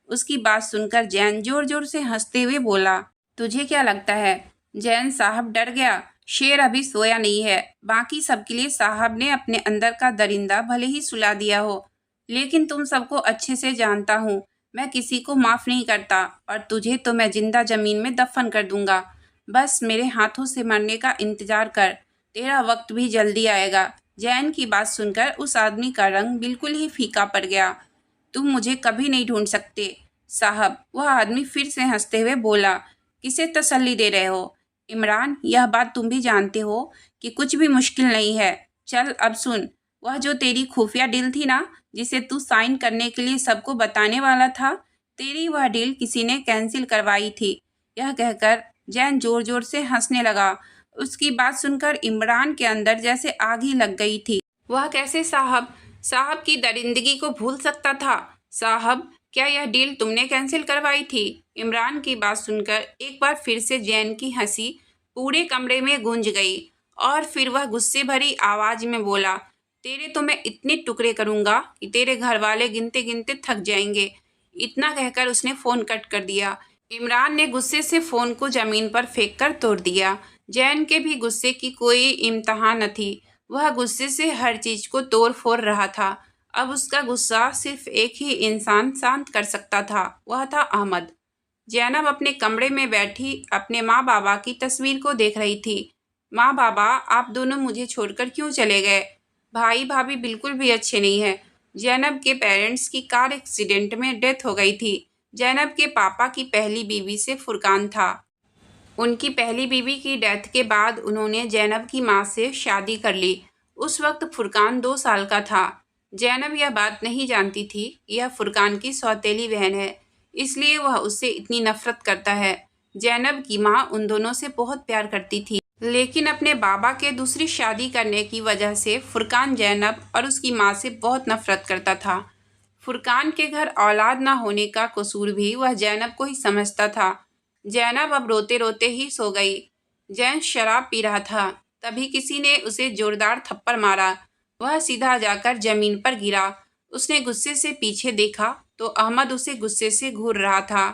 उसकी बात सुनकर जैन जोर जोर से हंसते हुए बोला, तुझे क्या लगता है? जैन साहब डर गया। शेर अभी सोया नहीं है। बाकी सबके लिए साहब ने अपने अंदर का दरिंदा भले ही सुला दिया हो, लेकिन तुम सबको अच्छे से जानता हूँ, मैं किसी को माफ़ नहीं करता, और तुझे तो मैं जिंदा ज़मीन में दफन कर दूंगा। बस मेरे हाथों से मरने का इंतज़ार कर, तेरा वक्त भी जल्दी आएगा। जैन की बात सुनकर उस आदमी का रंग बिल्कुल ही फीका पड़ गया। तुम मुझे कभी नहीं ढूंढ सकते साहब, वह आदमी फिर से हंसते हुए बोला। किसे तसल्ली दे रहे हो इमरान? यह बात तुम भी जानते हो कि कुछ भी मुश्किल नहीं है। चल अब सुन, वह जो तेरी खुफिया डील थी ना, जिसे तू साइन करने के लिए सबको बताने वाला था, तेरी वह डील किसी ने कैंसिल करवाई थी। यह कहकर जैन जोर जोर से हंसने लगा। उसकी बात सुनकर इमरान के अंदर जैसे आग ही लग गई थी। वह कैसे साहब? साहब की दरिंदगी को भूल सकता था? साहब, क्या यह डील तुमने कैंसिल करवाई थी? इमरान की बात सुनकर एक बार फिर से जैन की हंसी पूरे कमरे में गूंज गई, और फिर वह गुस्से भरी आवाज में बोला, तेरे तो मैं इतने टुकड़े करूंगा कि तेरे घर वाले गिनते गिनते थक जाएंगे। इतना कहकर उसने फ़ोन कट कर दिया। इमरान ने गुस्से से फ़ोन को ज़मीन पर फेंक कर तोड़ दिया। जैन के भी गुस्से की कोई इम्तहा न थी। वह गुस्से से हर चीज़ को तोड़ फोड़ रहा था। अब उसका गुस्सा सिर्फ एक ही इंसान शांत कर सकता था, वह था अहमद। जैनब अपने कमरे में बैठी अपने माँ बाबा की तस्वीर को देख रही थी। माँ बाबा, आप दोनों मुझे छोड़कर क्यों चले गए? भाई भाभी बिल्कुल भी अच्छे नहीं हैं। जैनब के पेरेंट्स की कार एक्सीडेंट में डेथ हो गई थी। जैनब के पापा की पहली बीवी से फुरकान था। उनकी पहली बीवी की डेथ के बाद उन्होंने जैनब की माँ से शादी कर ली। उस वक्त फुरकान 2 साल का था। जैनब यह बात नहीं जानती थी कि यह फुरकान की सौतेली बहन है, इसलिए वह उससे इतनी नफरत करता है। जैनब की माँ उन दोनों से बहुत प्यार करती थी, लेकिन अपने बाबा के दूसरी शादी करने की वजह से फुरकान जैनब और उसकी माँ से बहुत नफरत करता था। फुरकान के घर औलाद ना होने का कसूर भी वह जैनब को ही समझता था। जैनब अब रोते रोते ही सो गई। जैन शराब पी रहा था, तभी किसी ने उसे जोरदार थप्पड़ मारा। वह सीधा जाकर जमीन पर गिरा। उसने गुस्से से पीछे देखा तो अहमद उसे गुस्से से घूर रहा था।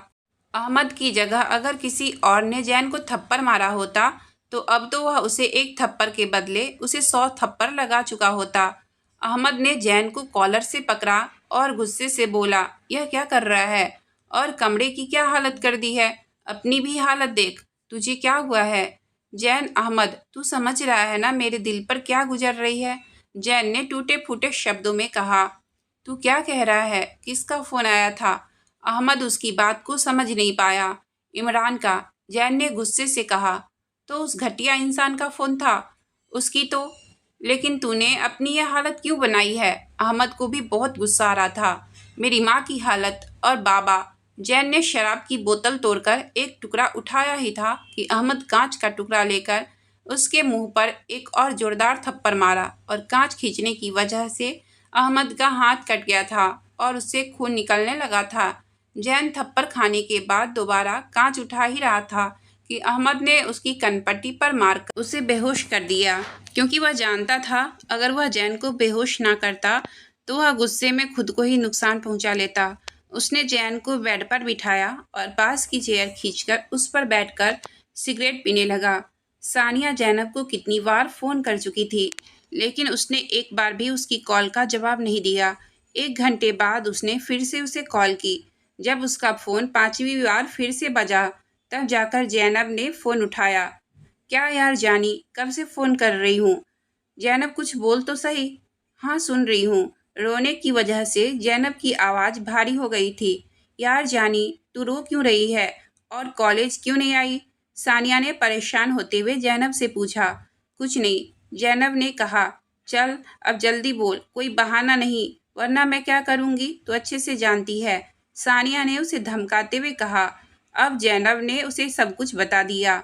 अहमद की जगह अगर किसी और ने जैन को थप्पड़ मारा होता तो अब तो वह उसे एक थप्पड़ के बदले उसे 100 थप्पड़ लगा चुका होता। अहमद ने जैन को कॉलर से पकड़ा और गुस्से से बोला, यह क्या कर रहा है? और कमरे की क्या हालत कर दी है? अपनी भी हालत देख, तुझे क्या हुआ है? जैन, अहमद, तू समझ रहा है ना मेरे दिल पर क्या गुजर रही है? जैन ने टूटे फूटे शब्दों में कहा। तू क्या कह रहा है? किसका फ़ोन आया था? अहमद उसकी बात को समझ नहीं पाया। इमरान का, जैन ने गुस्से से कहा। तो उस घटिया इंसान का फ़ोन था? उसकी तो, लेकिन तूने अपनी यह हालत क्यों बनाई है? अहमद को भी बहुत गुस्सा आ रहा था। मेरी माँ की हालत और बाबा। जैन ने शराब की बोतल तोड़कर एक टुकड़ा उठाया ही था कि अहमद कांच का टुकड़ा लेकर उसके मुंह पर एक और जोरदार थप्पड़ मारा और कांच खींचने की वजह से अहमद का हाथ कट गया था और उससे खून निकलने लगा था। जैन थप्पड़ खाने के बाद दोबारा कांच उठा ही रहा था कि अहमद ने उसकी कनपट्टी पर मारकर उसे बेहोश कर दिया, क्योंकि वह जानता था अगर वह जैन को बेहोश ना करता तो वह गुस्से में खुद को ही नुकसान पहुंचा लेता। उसने जैन को बेड पर बिठाया और पास की चेयर खींचकर उस पर बैठकर सिगरेट पीने लगा। सानिया जैनब को कितनी बार फ़ोन कर चुकी थी, लेकिन उसने एक बार भी उसकी कॉल का जवाब नहीं दिया। 1 घंटे बाद उसने फिर से उसे कॉल की। जब उसका फ़ोन 5वीं बार फिर से बजा, तब जाकर जैनब ने फ़ोन उठाया। क्या यार जानी, कब से फ़ोन कर रही हूँ। जैनब कुछ बोल तो सही। हाँ सुन रही हूँ। रोने की वजह से जैनब की आवाज़ भारी हो गई थी। यार जानी, तू रो क्यों रही है और कॉलेज क्यों नहीं आई? सानिया ने परेशान होते हुए जैनब से पूछा। कुछ नहीं, जैनब ने कहा। चल अब जल्दी बोल, कोई बहाना नहीं, वरना मैं क्या करूँगी तो अच्छे से जानती है, सानिया ने उसे धमकाते हुए कहा। अब जैनब ने उसे सब कुछ बता दिया।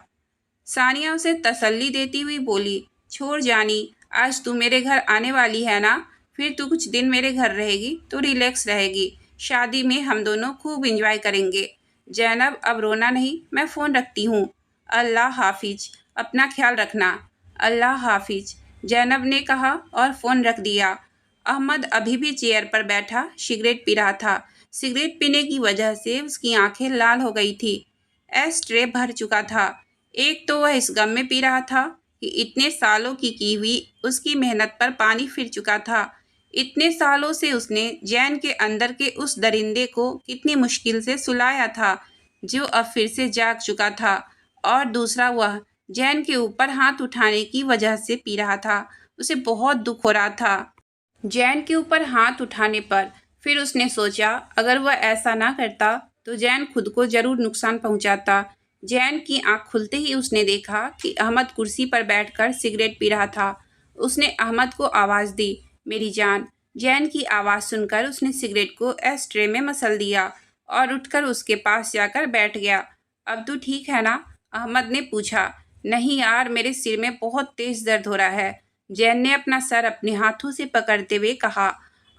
सानिया उसे तसल्ली देती हुई बोली, छोड़ जानी, आज तू मेरे घर आने वाली है ना, फिर तू कुछ दिन मेरे घर रहेगी तो रिलैक्स रहेगी। शादी में हम दोनों खूब एंजॉय करेंगे। जैनब अब रोना नहीं, मैं फ़ोन रखती हूँ। अल्लाह हाफिज, अपना ख्याल रखना। अल्लाह हाफिज, जैनब ने कहा और फ़ोन रख दिया। अहमद अभी भी चेयर पर बैठा सिगरेट पी रहा था। सिगरेट पीने की वजह से उसकी आंखें लाल हो गई थी। एश ट्रे भर चुका था। एक तो वह इस गम में पी रहा था कि इतने सालों की हुई उसकी मेहनत पर पानी फिर चुका था। इतने सालों से उसने जैन के अंदर के उस दरिंदे को कितनी मुश्किल से सुलाया था, जो अब फिर से जाग चुका था। और दूसरा, वह जैन के ऊपर हाथ उठाने की वजह से पी रहा था। उसे बहुत दुख हो रहा था जैन के ऊपर हाथ उठाने पर। फिर उसने सोचा अगर वह ऐसा ना करता तो जैन खुद को जरूर नुकसान पहुंचाता। जैन की आंख खुलते ही उसने देखा कि अहमद कुर्सी पर बैठकर सिगरेट पी रहा था। उसने अहमद को आवाज़ दी, मेरी जान। जैन की आवाज़ सुनकर उसने सिगरेट को एश ट्रे में मसल दिया और उठकर उसके पास जाकर बैठ गया। अब तू ठीक है ना? अहमद ने पूछा। नहीं यार, मेरे सिर में बहुत तेज़ दर्द हो रहा है, जैन ने अपना सर अपने हाथों से पकड़ते हुए कहा।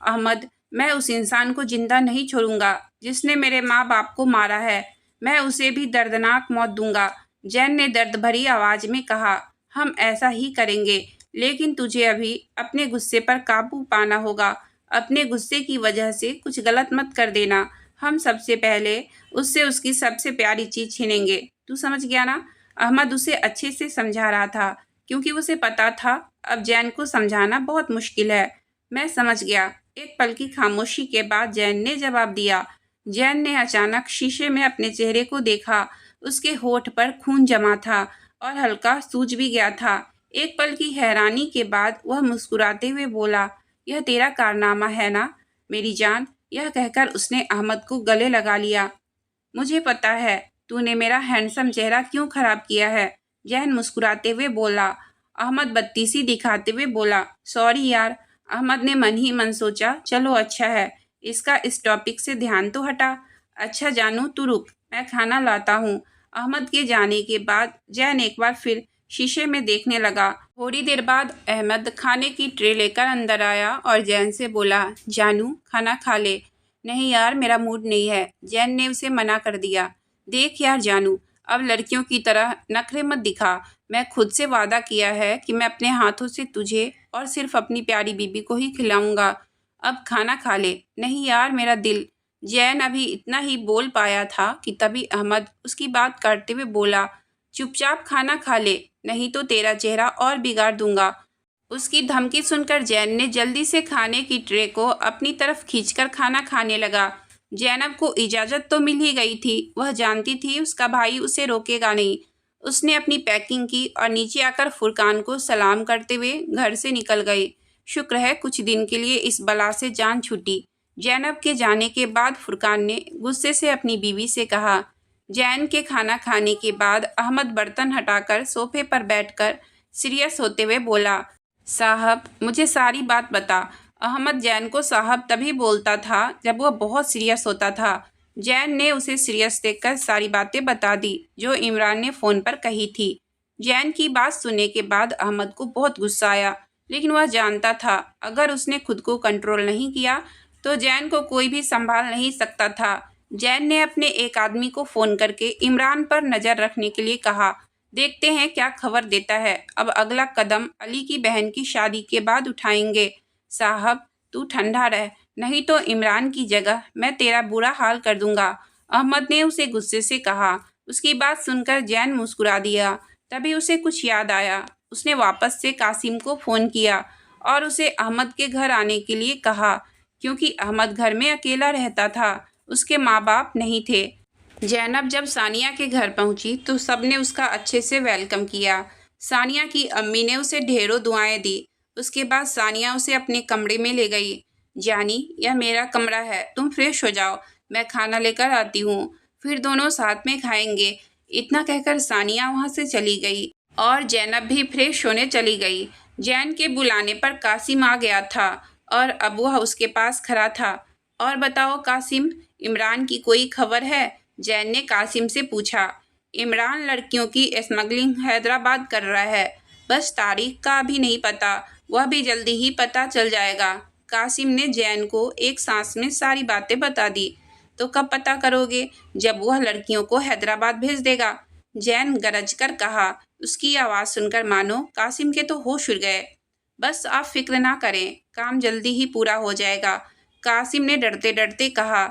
अहमद, मैं उस इंसान को जिंदा नहीं छोड़ूंगा जिसने मेरे माँ बाप को मारा है। मैं उसे भी दर्दनाक मौत दूंगा, जैन ने दर्द भरी आवाज में कहा। हम ऐसा ही करेंगे, लेकिन तुझे अभी अपने गुस्से पर काबू पाना होगा। अपने गुस्से की वजह से कुछ गलत मत कर देना। हम सबसे पहले उससे उसकी सबसे प्यारी चीज छीनेंगे। तू समझ गया ना? अहमद उसे अच्छे से समझा रहा था, क्योंकि उसे पता था अब जैन को समझाना बहुत मुश्किल है। मैं समझ गया। एक पल की खामोशी के बाद जैन ने जवाब दिया। जैन ने अचानक शीशे में अपने चेहरे को देखा। उसके होठ पर खून जमा था और हल्का सूज भी गया था। एक पल की हैरानी के बाद वह मुस्कुराते हुए बोला, यह तेरा कारनामा है ना मेरी जान? यह कहकर उसने अहमद को गले लगा लिया। मुझे पता है तूने मेरा हैंडसम चेहरा क्यों खराब किया है, जैन मुस्कुराते हुए बोला। अहमद बत्तीसी दिखाते हुए बोला, सॉरी यार। अहमद ने मन ही मन सोचा, चलो अच्छा है, इसका इस टॉपिक से ध्यान तो हटा। अच्छा जानू, तू रुक, मैं खाना लाता हूँ। अहमद के जाने के बाद जैन एक बार फिर शीशे में देखने लगा। थोड़ी देर बाद अहमद खाने की ट्रे लेकर अंदर आया और जैन से बोला, जानू खाना खा ले। नहीं यार, मेरा मूड नहीं है, जैन ने उसे मना कर दिया। देख यार जानू, अब लड़कियों की तरह नखरे मत दिखा। मैं खुद से वादा किया है कि मैं अपने हाथों से तुझे और सिर्फ अपनी प्यारी बीबी को ही खिलाऊंगा। अब खाना खा ले। नहीं यार, मेरा दिल। जैन अभी इतना ही बोल पाया था कि तभी अहमद उसकी बात काटते हुए बोला, चुपचाप खाना खा ले, नहीं तो तेरा चेहरा और बिगाड़ दूंगा। उसकी धमकी सुनकर जैन ने जल्दी से खाने की ट्रे को अपनी तरफ खींचकर खाना खाने लगा। जैनब को इजाज़त तो मिल ही गई थी, वह जानती थी उसका भाई उसे रोकेगा नहीं। उसने अपनी पैकिंग की और नीचे आकर फुरकान को सलाम करते हुए घर से निकल गई। शुक्र है कुछ दिन के लिए इस बला से जान छूटी। जैनब के जाने के बाद फुरकान ने गुस्से से अपनी बीवी से कहा। जैन के खाना खाने के बाद अहमद बर्तन हटाकर सोफे पर बैठकर सीरियस होते हुए बोला, साहब मुझे सारी बात बता, अहमद जैन को साहब तभी बोलता था जब वह बहुत सीरियस होता था। जैन ने उसे सीरियस देखकर सारी बातें बता दी जो इमरान ने फ़ोन पर कही थी। जैन की बात सुनने के बाद अहमद को बहुत गुस्सा आया, लेकिन वह जानता था अगर उसने खुद को कंट्रोल नहीं किया तो जैन को कोई भी संभाल नहीं सकता था। जैन ने अपने एक आदमी को फ़ोन करके इमरान पर नज़र रखने के लिए कहा। देखते हैं क्या खबर देता है। अब अगला कदम अली की बहन की शादी के बाद उठाएंगे। साहब तू ठंडा रह, नहीं तो इमरान की जगह मैं तेरा बुरा हाल कर दूंगा, अहमद ने उसे गुस्से से कहा। उसकी बात सुनकर जैन मुस्कुरा दिया। तभी उसे कुछ याद आया। उसने वापस से कासिम को फ़ोन किया और उसे अहमद के घर आने के लिए कहा, क्योंकि अहमद घर में अकेला रहता था, उसके माँ बाप नहीं थे। जैनब जब सानिया के घर पहुंची तो सबने उसका अच्छे से वेलकम किया। सानिया की अम्मी ने उसे ढेरों दुआएं दी। उसके बाद सानिया उसे अपने कमरे में ले गई। जानी, यह मेरा कमरा है, तुम फ्रेश हो जाओ, मैं खाना लेकर आती हूँ, फिर दोनों साथ में खाएंगे। इतना कहकर सानिया वहाँ से चली गई और जैनब भी फ्रेश होने चली गई। जैन के बुलाने पर कासिम आ गया था और अब वह उसके पास खड़ा था। और बताओ कासिम, इमरान की कोई खबर है? जैन ने कासिम से पूछा। इमरान लड़कियों की स्मगलिंग हैदराबाद कर रहा है, बस तारीख का अभी नहीं पता, वह भी जल्दी ही पता चल जाएगा। कासिम ने जैन को एक सांस में सारी बातें बता दी। तो कब पता करोगे? जब वह लड़कियों को हैदराबाद भेज देगा, जैन गरज कर कहा। उसकी आवाज़ सुनकर मानो कासिम के तो होश उड़ गए। बस आप फिक्र ना करें, काम जल्दी ही पूरा हो जाएगा, कासिम ने डरते डरते कहा।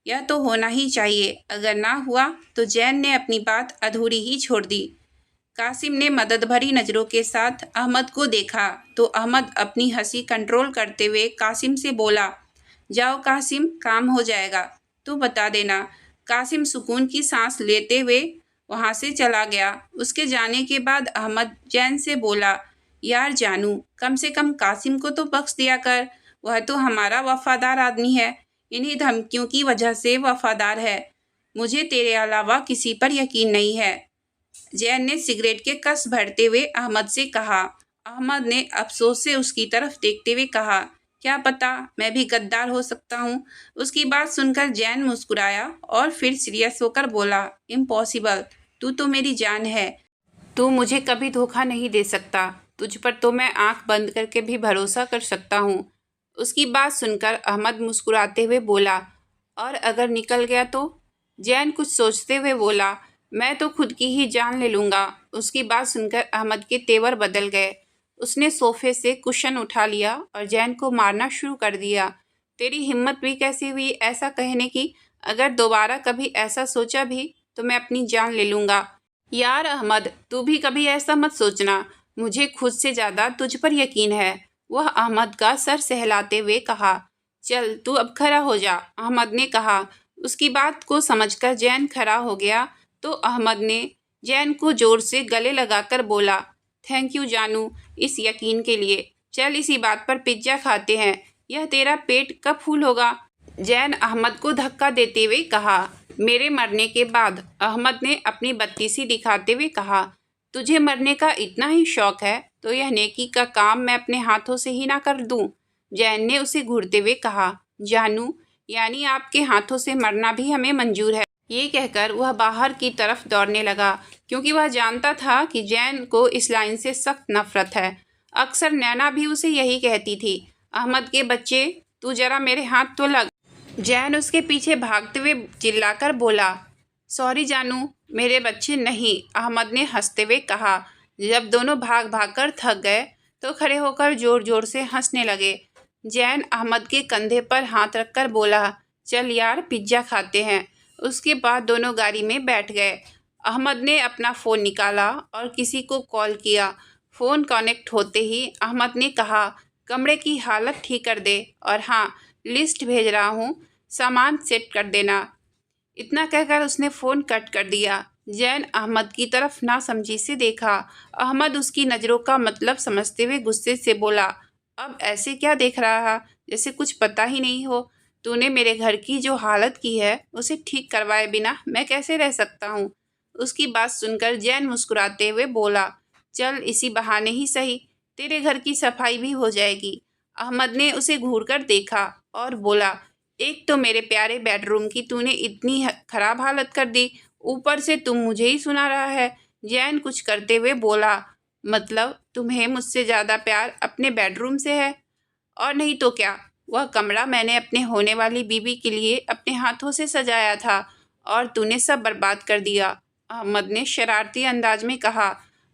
यह तो होना ही चाहिए, अगर ना हुआ तो जैन ने अपनी बात अधूरी ही छोड़ दी। कासिम ने मदद भरी नज़रों के साथ अहमद को देखा तो अहमद अपनी हंसी कंट्रोल करते हुए कासिम से बोला, जाओ कासिम, काम हो जाएगा, तू बता देना। कासिम सुकून की सांस लेते हुए वहाँ से चला गया। उसके जाने के बाद अहमद जैन से बोला, यार जानू, कम से कम कासिम को तो बख्श दिया कर, वह तो हमारा वफादार आदमी है, इन्हीं धमकियों की वजह से वफादार है। मुझे तेरे अलावा किसी पर यकीन नहीं है। जैन ने सिगरेट के कस भरते हुए अहमद से कहा। अहमद ने अफसोस से उसकी तरफ देखते हुए कहा, क्या पता मैं भी गद्दार हो सकता हूँ। उसकी बात सुनकर जैन मुस्कुराया और फिर सीरियस होकर बोला, इम्पॉसिबल, तू तो मेरी जान है, तू मुझे कभी धोखा नहीं दे सकता, तुझ पर तो मैं आंख बंद करके भी भरोसा कर सकता हूँ। उसकी बात सुनकर अहमद मुस्कुराते हुए बोला, और अगर निकल गया तो? जैन कुछ सोचते हुए बोला, मैं तो खुद की ही जान ले लूँगा। उसकी बात सुनकर अहमद के तेवर बदल गए। उसने सोफे से कुशन उठा लिया और जैन को मारना शुरू कर दिया। तेरी हिम्मत भी कैसी हुई ऐसा कहने की? अगर दोबारा कभी ऐसा सोचा भी तो मैं अपनी जान ले लूँगा। यार अहमद, तू भी कभी ऐसा मत सोचना, मुझे खुद से ज़्यादा तुझ पर यकीन है, वह अहमद का सर सहलाते हुए कहा। चल तू अब खड़ा हो जा, अहमद ने कहा। उसकी बात को समझकर जैन खड़ा हो गया तो अहमद ने जैन को जोर से गले लगाकर बोला, थैंक यू जानू, इस यकीन के लिए। चल इसी बात पर पिज्ज़ा खाते हैं, यह तेरा पेट कब फूल होगा? जैन अहमद को धक्का देते हुए कहा। मेरे मरने के बाद? अहमद ने अपनी बत्तीसी दिखाते हुए कहा। तुझे मरने का इतना ही शौक है तो यह नेकी का काम मैं अपने हाथों से ही ना कर दूं? जैन ने उसे घूरते हुए कहा। जानू, यानी आपके हाथों से मरना भी हमें मंजूर है? ये कहकर वह बाहर की तरफ दौड़ने लगा, क्योंकि वह जानता था कि जैन को इस लाइन से सख्त नफरत है। अक्सर नैना भी उसे यही कहती थी, अहमद के बच्चे, तू जरा मेरे हाथ तो लग। जैन उसके पीछे भागते हुए चिल्लाकर बोला, सॉरी जानू, मेरे बच्चे नहीं, अहमद ने हंसते हुए कहा। जब दोनों भाग भागकर थक गए तो खड़े होकर जोर जोर से हंसने लगे। जैन अहमद के कंधे पर हाथ रखकर बोला, चल यार पिज्ज़ा खाते हैं। उसके बाद दोनों गाड़ी में बैठ गए। अहमद ने अपना फ़ोन निकाला और किसी को कॉल किया। फ़ोन कनेक्ट होते ही अहमद ने कहा, कमरे की हालत ठीक कर दे, और हाँ, लिस्ट भेज रहा हूँ, सामान सेट कर देना। इतना कहकर उसने फ़ोन कट कर दिया। जैन अहमद की तरफ नासमझी से देखा। अहमद उसकी नज़रों का मतलब समझते हुए गुस्से से बोला, अब ऐसे क्या देख रहा, जैसे कुछ पता ही नहीं हो? तूने मेरे घर की जो हालत की है उसे ठीक करवाए बिना मैं कैसे रह सकता हूँ? उसकी बात सुनकर जैन मुस्कुराते हुए बोला, चल इसी बहाने ही सही, तेरे घर की सफाई भी हो जाएगी। अहमद ने उसे घूरकर देखा और बोला, एक तो मेरे प्यारे बेडरूम की तूने इतनी खराब हालत कर दी, ऊपर से तुम मुझे ही सुना रहा है। जैन कुछ करते हुए बोला, मतलब तुम्हें मुझसे ज़्यादा प्यार अपने बेडरूम से है? और नहीं तो क्या, वह कमरा मैंने अपने होने वाली बीवी के लिए अपने हाथों से सजाया था और तूने सब बर्बाद कर दिया। अहमद ने शरारती अंदाज में कहा,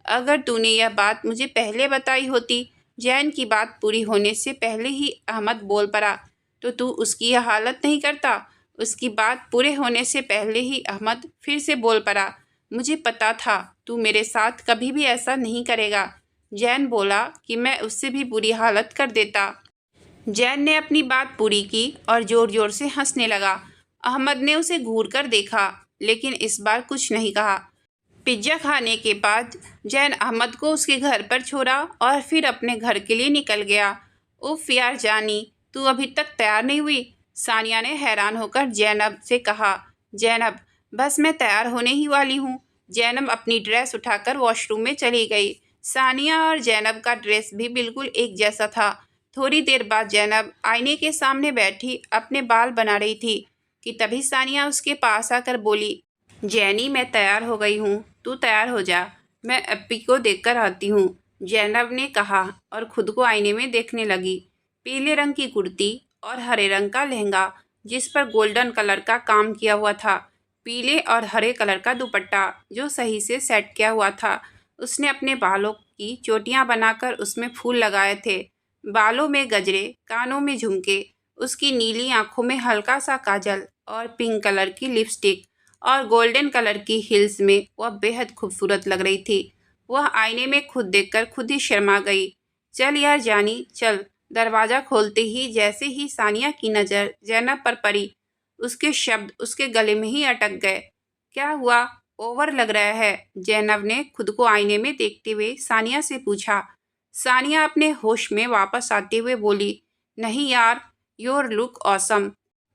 अगर तूने यह बात मुझे पहले बताई होती। जैन की बात पूरी होने से पहले ही अहमद बोल पड़ा, तो तू उसकी यह हालत नहीं करता। उसकी बात पूरे होने से पहले ही अहमद फिर से बोल पड़ा, मुझे पता था तू मेरे साथ कभी भी ऐसा नहीं करेगा। जैन बोला कि मैं उससे भी बुरी हालत कर देता। जैन ने अपनी बात पूरी की और जोर जोर से हंसने लगा। अहमद ने उसे घूर कर देखा, लेकिन इस बार कुछ नहीं कहा। पिज्ज़ा खाने के बाद जैन अहमद को उसके घर पर छोड़ा और फिर अपने घर के लिए निकल गया। उफ यार जानी, तू अभी तक तैयार नहीं हुई? सानिया ने हैरान होकर जैनब से कहा। जैनब, बस मैं तैयार होने ही वाली हूँ। जैनब अपनी ड्रेस उठाकर वॉशरूम में चली गई। सानिया और जैनब का ड्रेस भी बिल्कुल एक जैसा था। थोड़ी देर बाद जैनब आईने के सामने बैठी अपने बाल बना रही थी कि तभी सानिया उसके पास आकर बोली, जैनी मैं तैयार हो गई हूँ, तू तैयार हो जा, मैं अप्पी को देखकर आती हूँ। जैनब ने कहा और खुद को आईने में देखने लगी। पीले रंग की कुर्ती और हरे रंग का लहंगा जिस पर गोल्डन कलर का काम किया हुआ था, पीले और हरे कलर का दुपट्टा जो सही से सेट किया हुआ था। उसने अपने बालों की चोटियाँ बनाकर उसमें फूल लगाए थे, बालों में गजरे, कानों में झुमके, उसकी नीली आंखों में हल्का सा काजल और पिंक कलर की लिपस्टिक और गोल्डन कलर की हील्स में वह बेहद खूबसूरत लग रही थी। वह आईने में खुद देखकर खुद ही शर्मा गई। चल यार जानी चल। दरवाज़ा खोलते ही जैसे ही सानिया की नज़र जैनब पर पड़ी, उसके शब्द उसके गले में ही अटक गए। क्या हुआ, ओवर लग रहा है? जैनब ने खुद को आईने में देखते हुए सानिया से पूछा। सानिया अपने होश में वापस आते हुए बोली, नहीं यार, योर लुक ऑसम,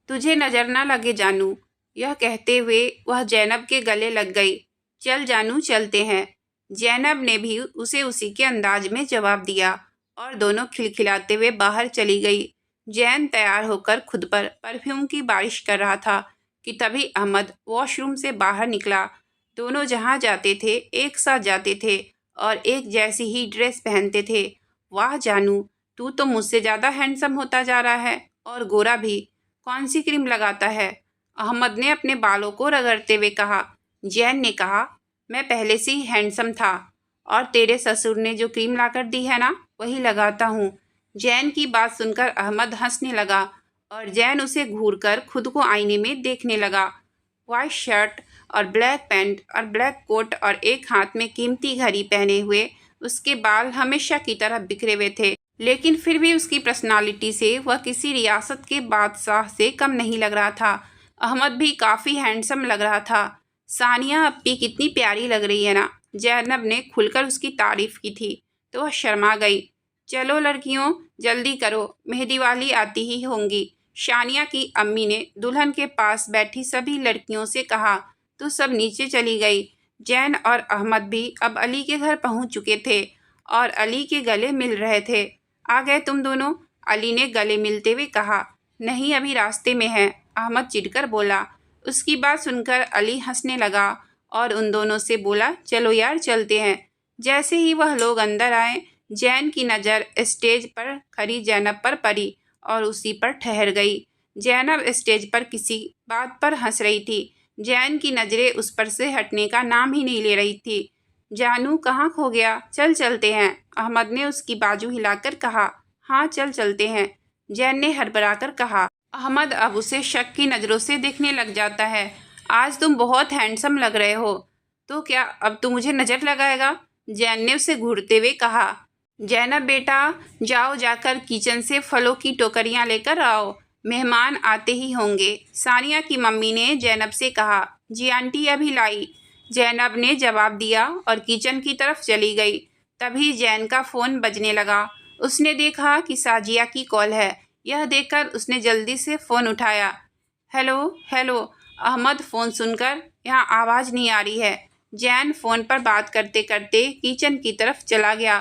तुझे नज़र ना लगे जानू। यह कहते हुए वह जैनब के गले लग गई। चल जानू चलते हैं। जैनब ने भी उसे उसी के अंदाज में जवाब दिया और दोनों खिलखिलाते हुए बाहर चली गई। जैन तैयार होकर खुद पर परफ्यूम की बारिश कर रहा था कि तभी अहमद वॉशरूम से बाहर निकला। दोनों जहाँ जाते थे एक साथ जाते थे और एक जैसी ही ड्रेस पहनते थे। वाह जानू, तू तो मुझसे ज़्यादा हैंडसम होता जा रहा है और गोरा भी। कौन सी क्रीम लगाता है? अहमद ने अपने बालों को रगड़ते हुए कहा। जैन ने कहा, मैं पहले से ही हैंडसम था और तेरे ससुर ने जो क्रीम लाकर दी है ना, वही लगाता हूँ। जैन की बात सुनकर अहमद हंसने लगा और जैन उसे घूरकर खुद को आईने में देखने लगा। वाइट शर्ट और ब्लैक पैंट और ब्लैक कोट और एक हाथ में कीमती घड़ी पहने हुए उसके बाल हमेशा की तरह बिखरे हुए थे, लेकिन फिर भी उसकी पर्सनालिटी से वह किसी रियासत के बादशाह से कम नहीं लग रहा था। अहमद भी काफ़ी हैंडसम लग रहा था। सानिया अप्पी कितनी प्यारी लग रही है ना। जैनब ने खुलकर उसकी तारीफ़ की थी तो वह शर्मा गई। चलो लड़कियों जल्दी करो, मेहंदी वाली आती ही होंगी। शानिया की अम्मी ने दुल्हन के पास बैठी सभी लड़कियों से कहा तो सब नीचे चली गई। जैन और अहमद भी अब अली के घर पहुंच चुके थे और अली के गले मिल रहे थे। आ गए तुम दोनों? अली ने गले मिलते हुए कहा। नहीं, अभी रास्ते में है, अहमद चिढ़कर बोला। उसकी बात सुनकर अली हंसने लगा और उन दोनों से बोला, चलो यार चलते हैं। जैसे ही वह लोग अंदर आए, जैन की नज़र स्टेज पर खड़ी जैनब पर पड़ी और उसी पर ठहर गई। जैनब स्टेज पर किसी बात पर हंस रही थी। जैन की नज़रें उस पर से हटने का नाम ही नहीं ले रही थी। जानू कहाँ खो गया? चल चलते हैं, अहमद ने उसकी बाजू हिलाकर कहा। हाँ चल चलते हैं, जैन ने हड़बड़ाकर कहा। अहमद अब उसे शक की नज़रों से देखने लग जाता है। आज तुम बहुत हैंडसम लग रहे हो, तो क्या अब तू मुझे नज़र लगाएगा? जैन ने उसे घूरते हुए कहा। जैनब बेटा, जाओ जाकर किचन से फलों की टोकरियां लेकर आओ, मेहमान आते ही होंगे। सानिया की मम्मी ने जैनब से कहा। जी आंटी अभी लाई, जैनब ने जवाब दिया और किचन की तरफ चली गई। तभी जैन का फ़ोन बजने लगा। उसने देखा कि साजिया की कॉल है। यह देखकर उसने जल्दी से फ़ोन उठाया। Hello hello. अहमद फ़ोन सुनकर, यहाँ आवाज़ नहीं आ रही है। जैन फ़ोन पर बात करते करते किचन की तरफ चला गया।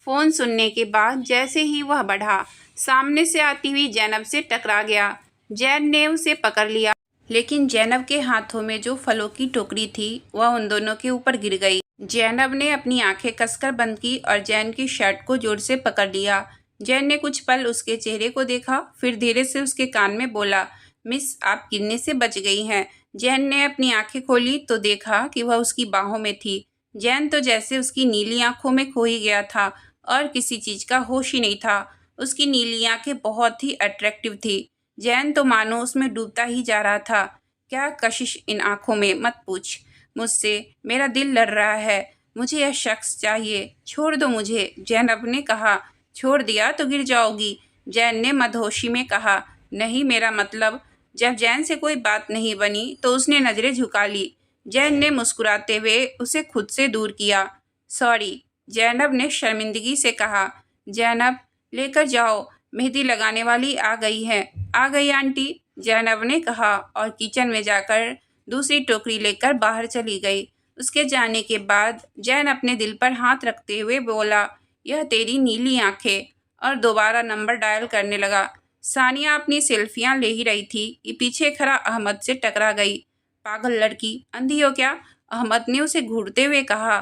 फ़ोन सुनने के बाद जैसे ही वह बढ़ा, सामने से आती हुई जैनब से टकरा गया। जैन ने उसे पकड़ लिया, लेकिन जैनब के हाथों में जो फलों की टोकरी थी वह उन दोनों के ऊपर गिर गई। जैनब ने अपनी आंखें कसकर बंद की और जैन की शर्ट को जोर से पकड़ लिया। जैन ने कुछ पल उसके चेहरे को देखा, फिर धीरे से उसके कान में बोला, मिस, आप गिरने से बच गई हैं। जैन ने अपनी आंखें खोली तो देखा कि वह उसकी बाहों में थी। जैन तो जैसे उसकी नीली आंखों में खो ही गया था और किसी चीज का होश ही नहीं था। उसकी नीली आंखें बहुत ही अट्रैक्टिव थी। जैन तो मानो उसमें डूबता ही जा रहा था। क्या कशिश इन आंखों में, मत पूछ मुझसे, मेरा दिल लड़ रहा है, मुझे यह शख्स चाहिए, छोड़ दो मुझे। जैनब ने कहा। छोड़ दिया तो गिर जाओगी, जैन ने मदहोशी में कहा। नहीं, मेरा मतलब। जब जैन से कोई बात नहीं बनी तो उसने नजरें झुका ली। जैन ने मुस्कुराते हुए उसे खुद से दूर किया। सॉरी, जैनब ने शर्मिंदगी से कहा। जैनब, लेकर जाओ, मेहंदी लगाने वाली आ गई है। आ गई आंटी, जैनब ने कहा और किचन में जाकर दूसरी टोकरी लेकर बाहर चली गई। उसके जाने के बाद जैन अपने दिल पर हाथ रखते हुए बोला, यह तेरी नीली आंखें, और दोबारा नंबर डायल करने लगा। सानिया अपनी सेल्फियां ले ही रही थी कि पीछे खड़ा अहमद से टकरा गई। पागल लड़की, अंधी हो क्या? अहमद ने उसे घूरते हुए कहा।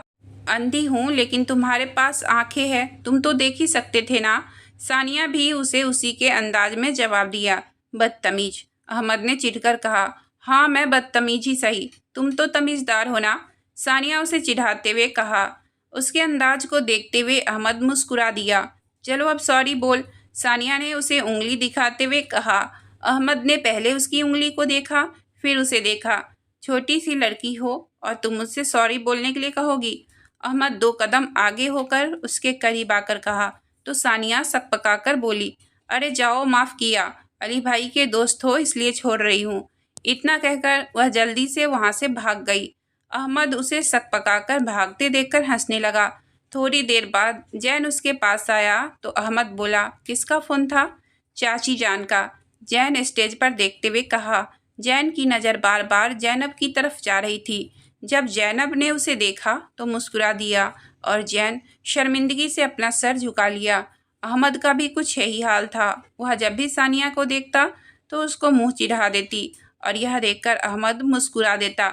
अंधी हूँ, लेकिन तुम्हारे पास आंखें हैं, तुम तो देख ही सकते थे ना। सानिया भी उसे उसी के अंदाज में जवाब दिया। बदतमीज, अहमद ने चिढ़कर कहा। हाँ, मैं बदतमीज ही सही, तुम तो तमीज़दार हो ना, सानिया उसे चिढ़ाते हुए कहा। उसके अंदाज को देखते हुए अहमद मुस्कुरा दिया। चलो अब सॉरी बोल, सानिया ने उसे उंगली दिखाते हुए कहा। अहमद ने पहले उसकी उंगली को देखा, फिर उसे देखा। छोटी सी लड़की हो और तुम मुझसे सॉरी बोलने के लिए कहोगी? अहमद 2 कदम आगे होकर उसके करीब आकर कहा। तो सानिया सकपकाकर बोली, अरे जाओ, माफ़ किया, अली भाई के दोस्त हो इसलिए छोड़ रही हूँ। इतना कहकर वह जल्दी से वहाँ से भाग गई। अहमद उसे सकपकाकर भागते देखकर हंसने लगा। थोड़ी देर बाद जैन उसके पास आया तो अहमद बोला, किसका फ़ोन था? चाची जान का, जैन स्टेज पर देखते हुए कहा। जैन की नज़र बार बार जैनब की तरफ जा रही थी। जब जैनब ने उसे देखा तो मुस्कुरा दिया और जैन शर्मिंदगी से अपना सर झुका लिया। अहमद का भी कुछ यही हाल था। वह जब भी सानिया को देखता तो उसको मुंह चिढ़ा देती और यह देखकर अहमद मुस्कुरा देता।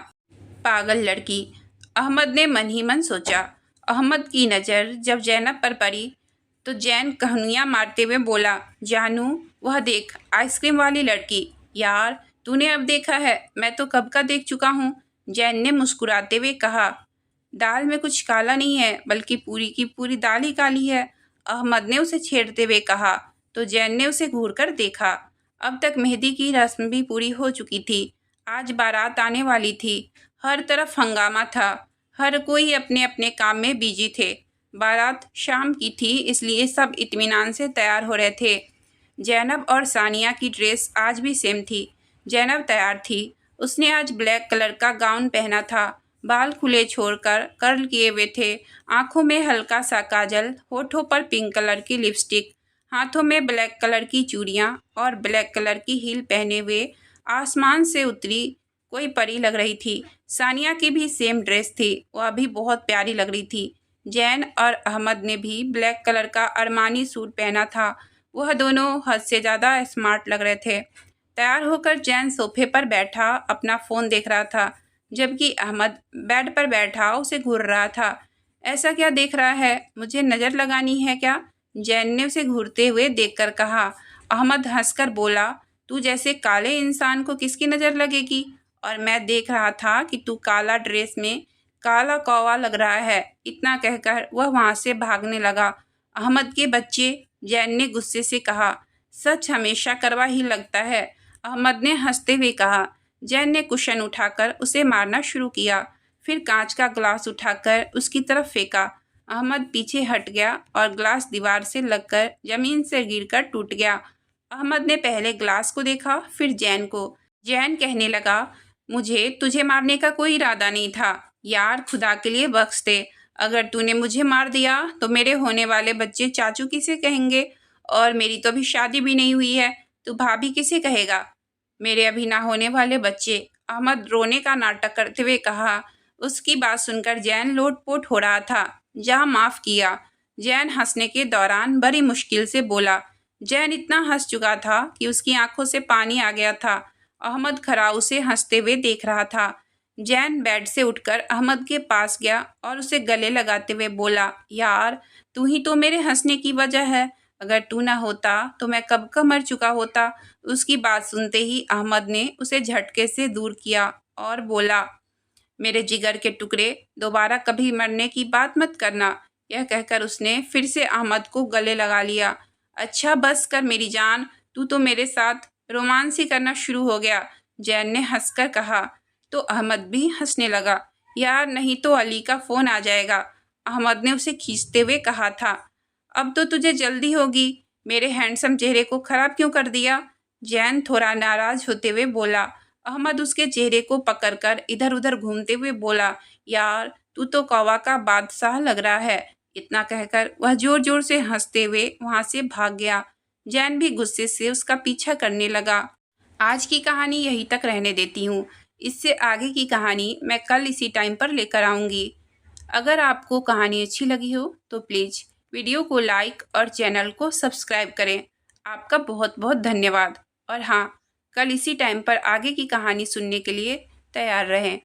पागल लड़की, अहमद ने मन ही मन सोचा। अहमद की नज़र जब जैनब पर पड़ी तो जैन कहनियाँ मारते हुए बोला, जानू, वह देख, आइसक्रीम वाली लड़की। यार, तूने अब देखा है? मैं तो कब का देख चुका हूँ, जैन ने मुस्कुराते हुए कहा। दाल में कुछ काला नहीं है, बल्कि पूरी की पूरी दाल ही काली है, अहमद ने उसे छेड़ते हुए कहा। तो जैन ने उसे घूरकर देखा। अब तक मेहंदी की रस्म भी पूरी हो चुकी थी। आज बारात आने वाली थी। हर तरफ हंगामा था। हर कोई अपने अपने काम में बिजी थे। बारात शाम की थी, इसलिए सब इत्मीनान से तैयार हो रहे थे। जैनब और सानिया की ड्रेस आज भी सेम थी। जैनब तैयार थी। उसने आज ब्लैक कलर का गाउन पहना था। बाल खुले छोड़कर कर्ल किए हुए थे। आंखों में हल्का सा काजल, होठों पर पिंक कलर की लिपस्टिक, हाथों में ब्लैक कलर की चूड़ियाँ और ब्लैक कलर की हील पहने हुए आसमान से उतरी कोई परी लग रही थी। सानिया की भी सेम ड्रेस थी, वह भी बहुत प्यारी लग रही थी। जैन और अहमद ने भी ब्लैक कलर का अरमानी सूट पहना था। वह दोनों हद से ज़्यादा स्मार्ट लग रहे थे। तैयार होकर जैन सोफे पर बैठा अपना फ़ोन देख रहा था, जबकि अहमद बेड पर बैठा उसे घूर रहा था। ऐसा क्या देख रहा है, मुझे नज़र लगानी है क्या? जैन ने उसे घूरते हुए देखकर कहा। अहमद हंसकर बोला, तू जैसे काले इंसान को किसकी नज़र लगेगी? और मैं देख रहा था कि तू काला ड्रेस में काला कौवा लग रहा है। इतना कहकर वह वहाँ से भागने लगा। अहमद के बच्चे, जैन ने गुस्से से कहा। सच हमेशा कड़वा ही लगता है, अहमद ने हंसते हुए कहा। जैन ने कुशन उठाकर उसे मारना शुरू किया, फिर कांच का ग्लास उठाकर उसकी तरफ फेंका। अहमद पीछे हट गया और ग्लास दीवार से लगकर जमीन से गिरकर टूट गया। अहमद ने पहले ग्लास को देखा, फिर जैन को। जैन कहने लगा, मुझे तुझे मारने का कोई इरादा नहीं था। यार, खुदा के लिए बख्श दे। अगर तूने मुझे मार दिया तो मेरे होने वाले बच्चे चाचू किसे कहेंगे? और मेरी तो अभी शादी भी नहीं हुई है, तो भाभी किसे कहेगा? मेरे अभी ना होने वाले बच्चे, अहमद रोने का नाटक करते हुए कहा। उसकी बात सुनकर जैन लोटपोट हो रहा था। जा, माफ़ किया, जैन हंसने के दौरान बड़ी मुश्किल से बोला। जैन इतना हंस चुका था कि उसकी आंखों से पानी आ गया था। अहमद खड़ा उसे हंसते हुए देख रहा था। जैन बेड से उठकर अहमद के पास गया और उसे गले लगाते हुए बोला, यार तू ही तो मेरे हंसने की वजह है। अगर तू ना होता तो मैं कब का मर चुका होता। उसकी बात सुनते ही अहमद ने उसे झटके से दूर किया और बोला, मेरे जिगर के टुकड़े, दोबारा कभी मरने की बात मत करना। यह कहकर उसने फिर से अहमद को गले लगा लिया। अच्छा बस कर मेरी जान, तू तो मेरे साथ रोमांस ही करना शुरू हो गया, जैन ने हंसकर कहा। तो अहमद भी हंसने लगा। यार नहीं तो अली का फ़ोन आ जाएगा, अहमद ने उसे खींचते हुए कहा था। अब तो तुझे जल्दी होगी, मेरे हैंडसम चेहरे को ख़राब क्यों कर दिया, जैन थोड़ा नाराज़ होते हुए बोला। अहमद उसके चेहरे को पकड़कर इधर उधर घूमते हुए बोला, यार तू तो कौवा का बादशाह लग रहा है। इतना कहकर वह जोर जोर से हंसते हुए वहाँ से भाग गया। जैन भी गुस्से से उसका पीछा करने लगा। आज की कहानी यहीं तक रहने देती हूँ। इससे आगे की कहानी मैं कल इसी टाइम पर लेकर आऊँगी। अगर आपको कहानी अच्छी लगी हो तो प्लीज़ वीडियो को लाइक और चैनल को सब्सक्राइब करें। आपका बहुत बहुत धन्यवाद। और हाँ, कल इसी टाइम पर आगे की कहानी सुनने के लिए तैयार रहें।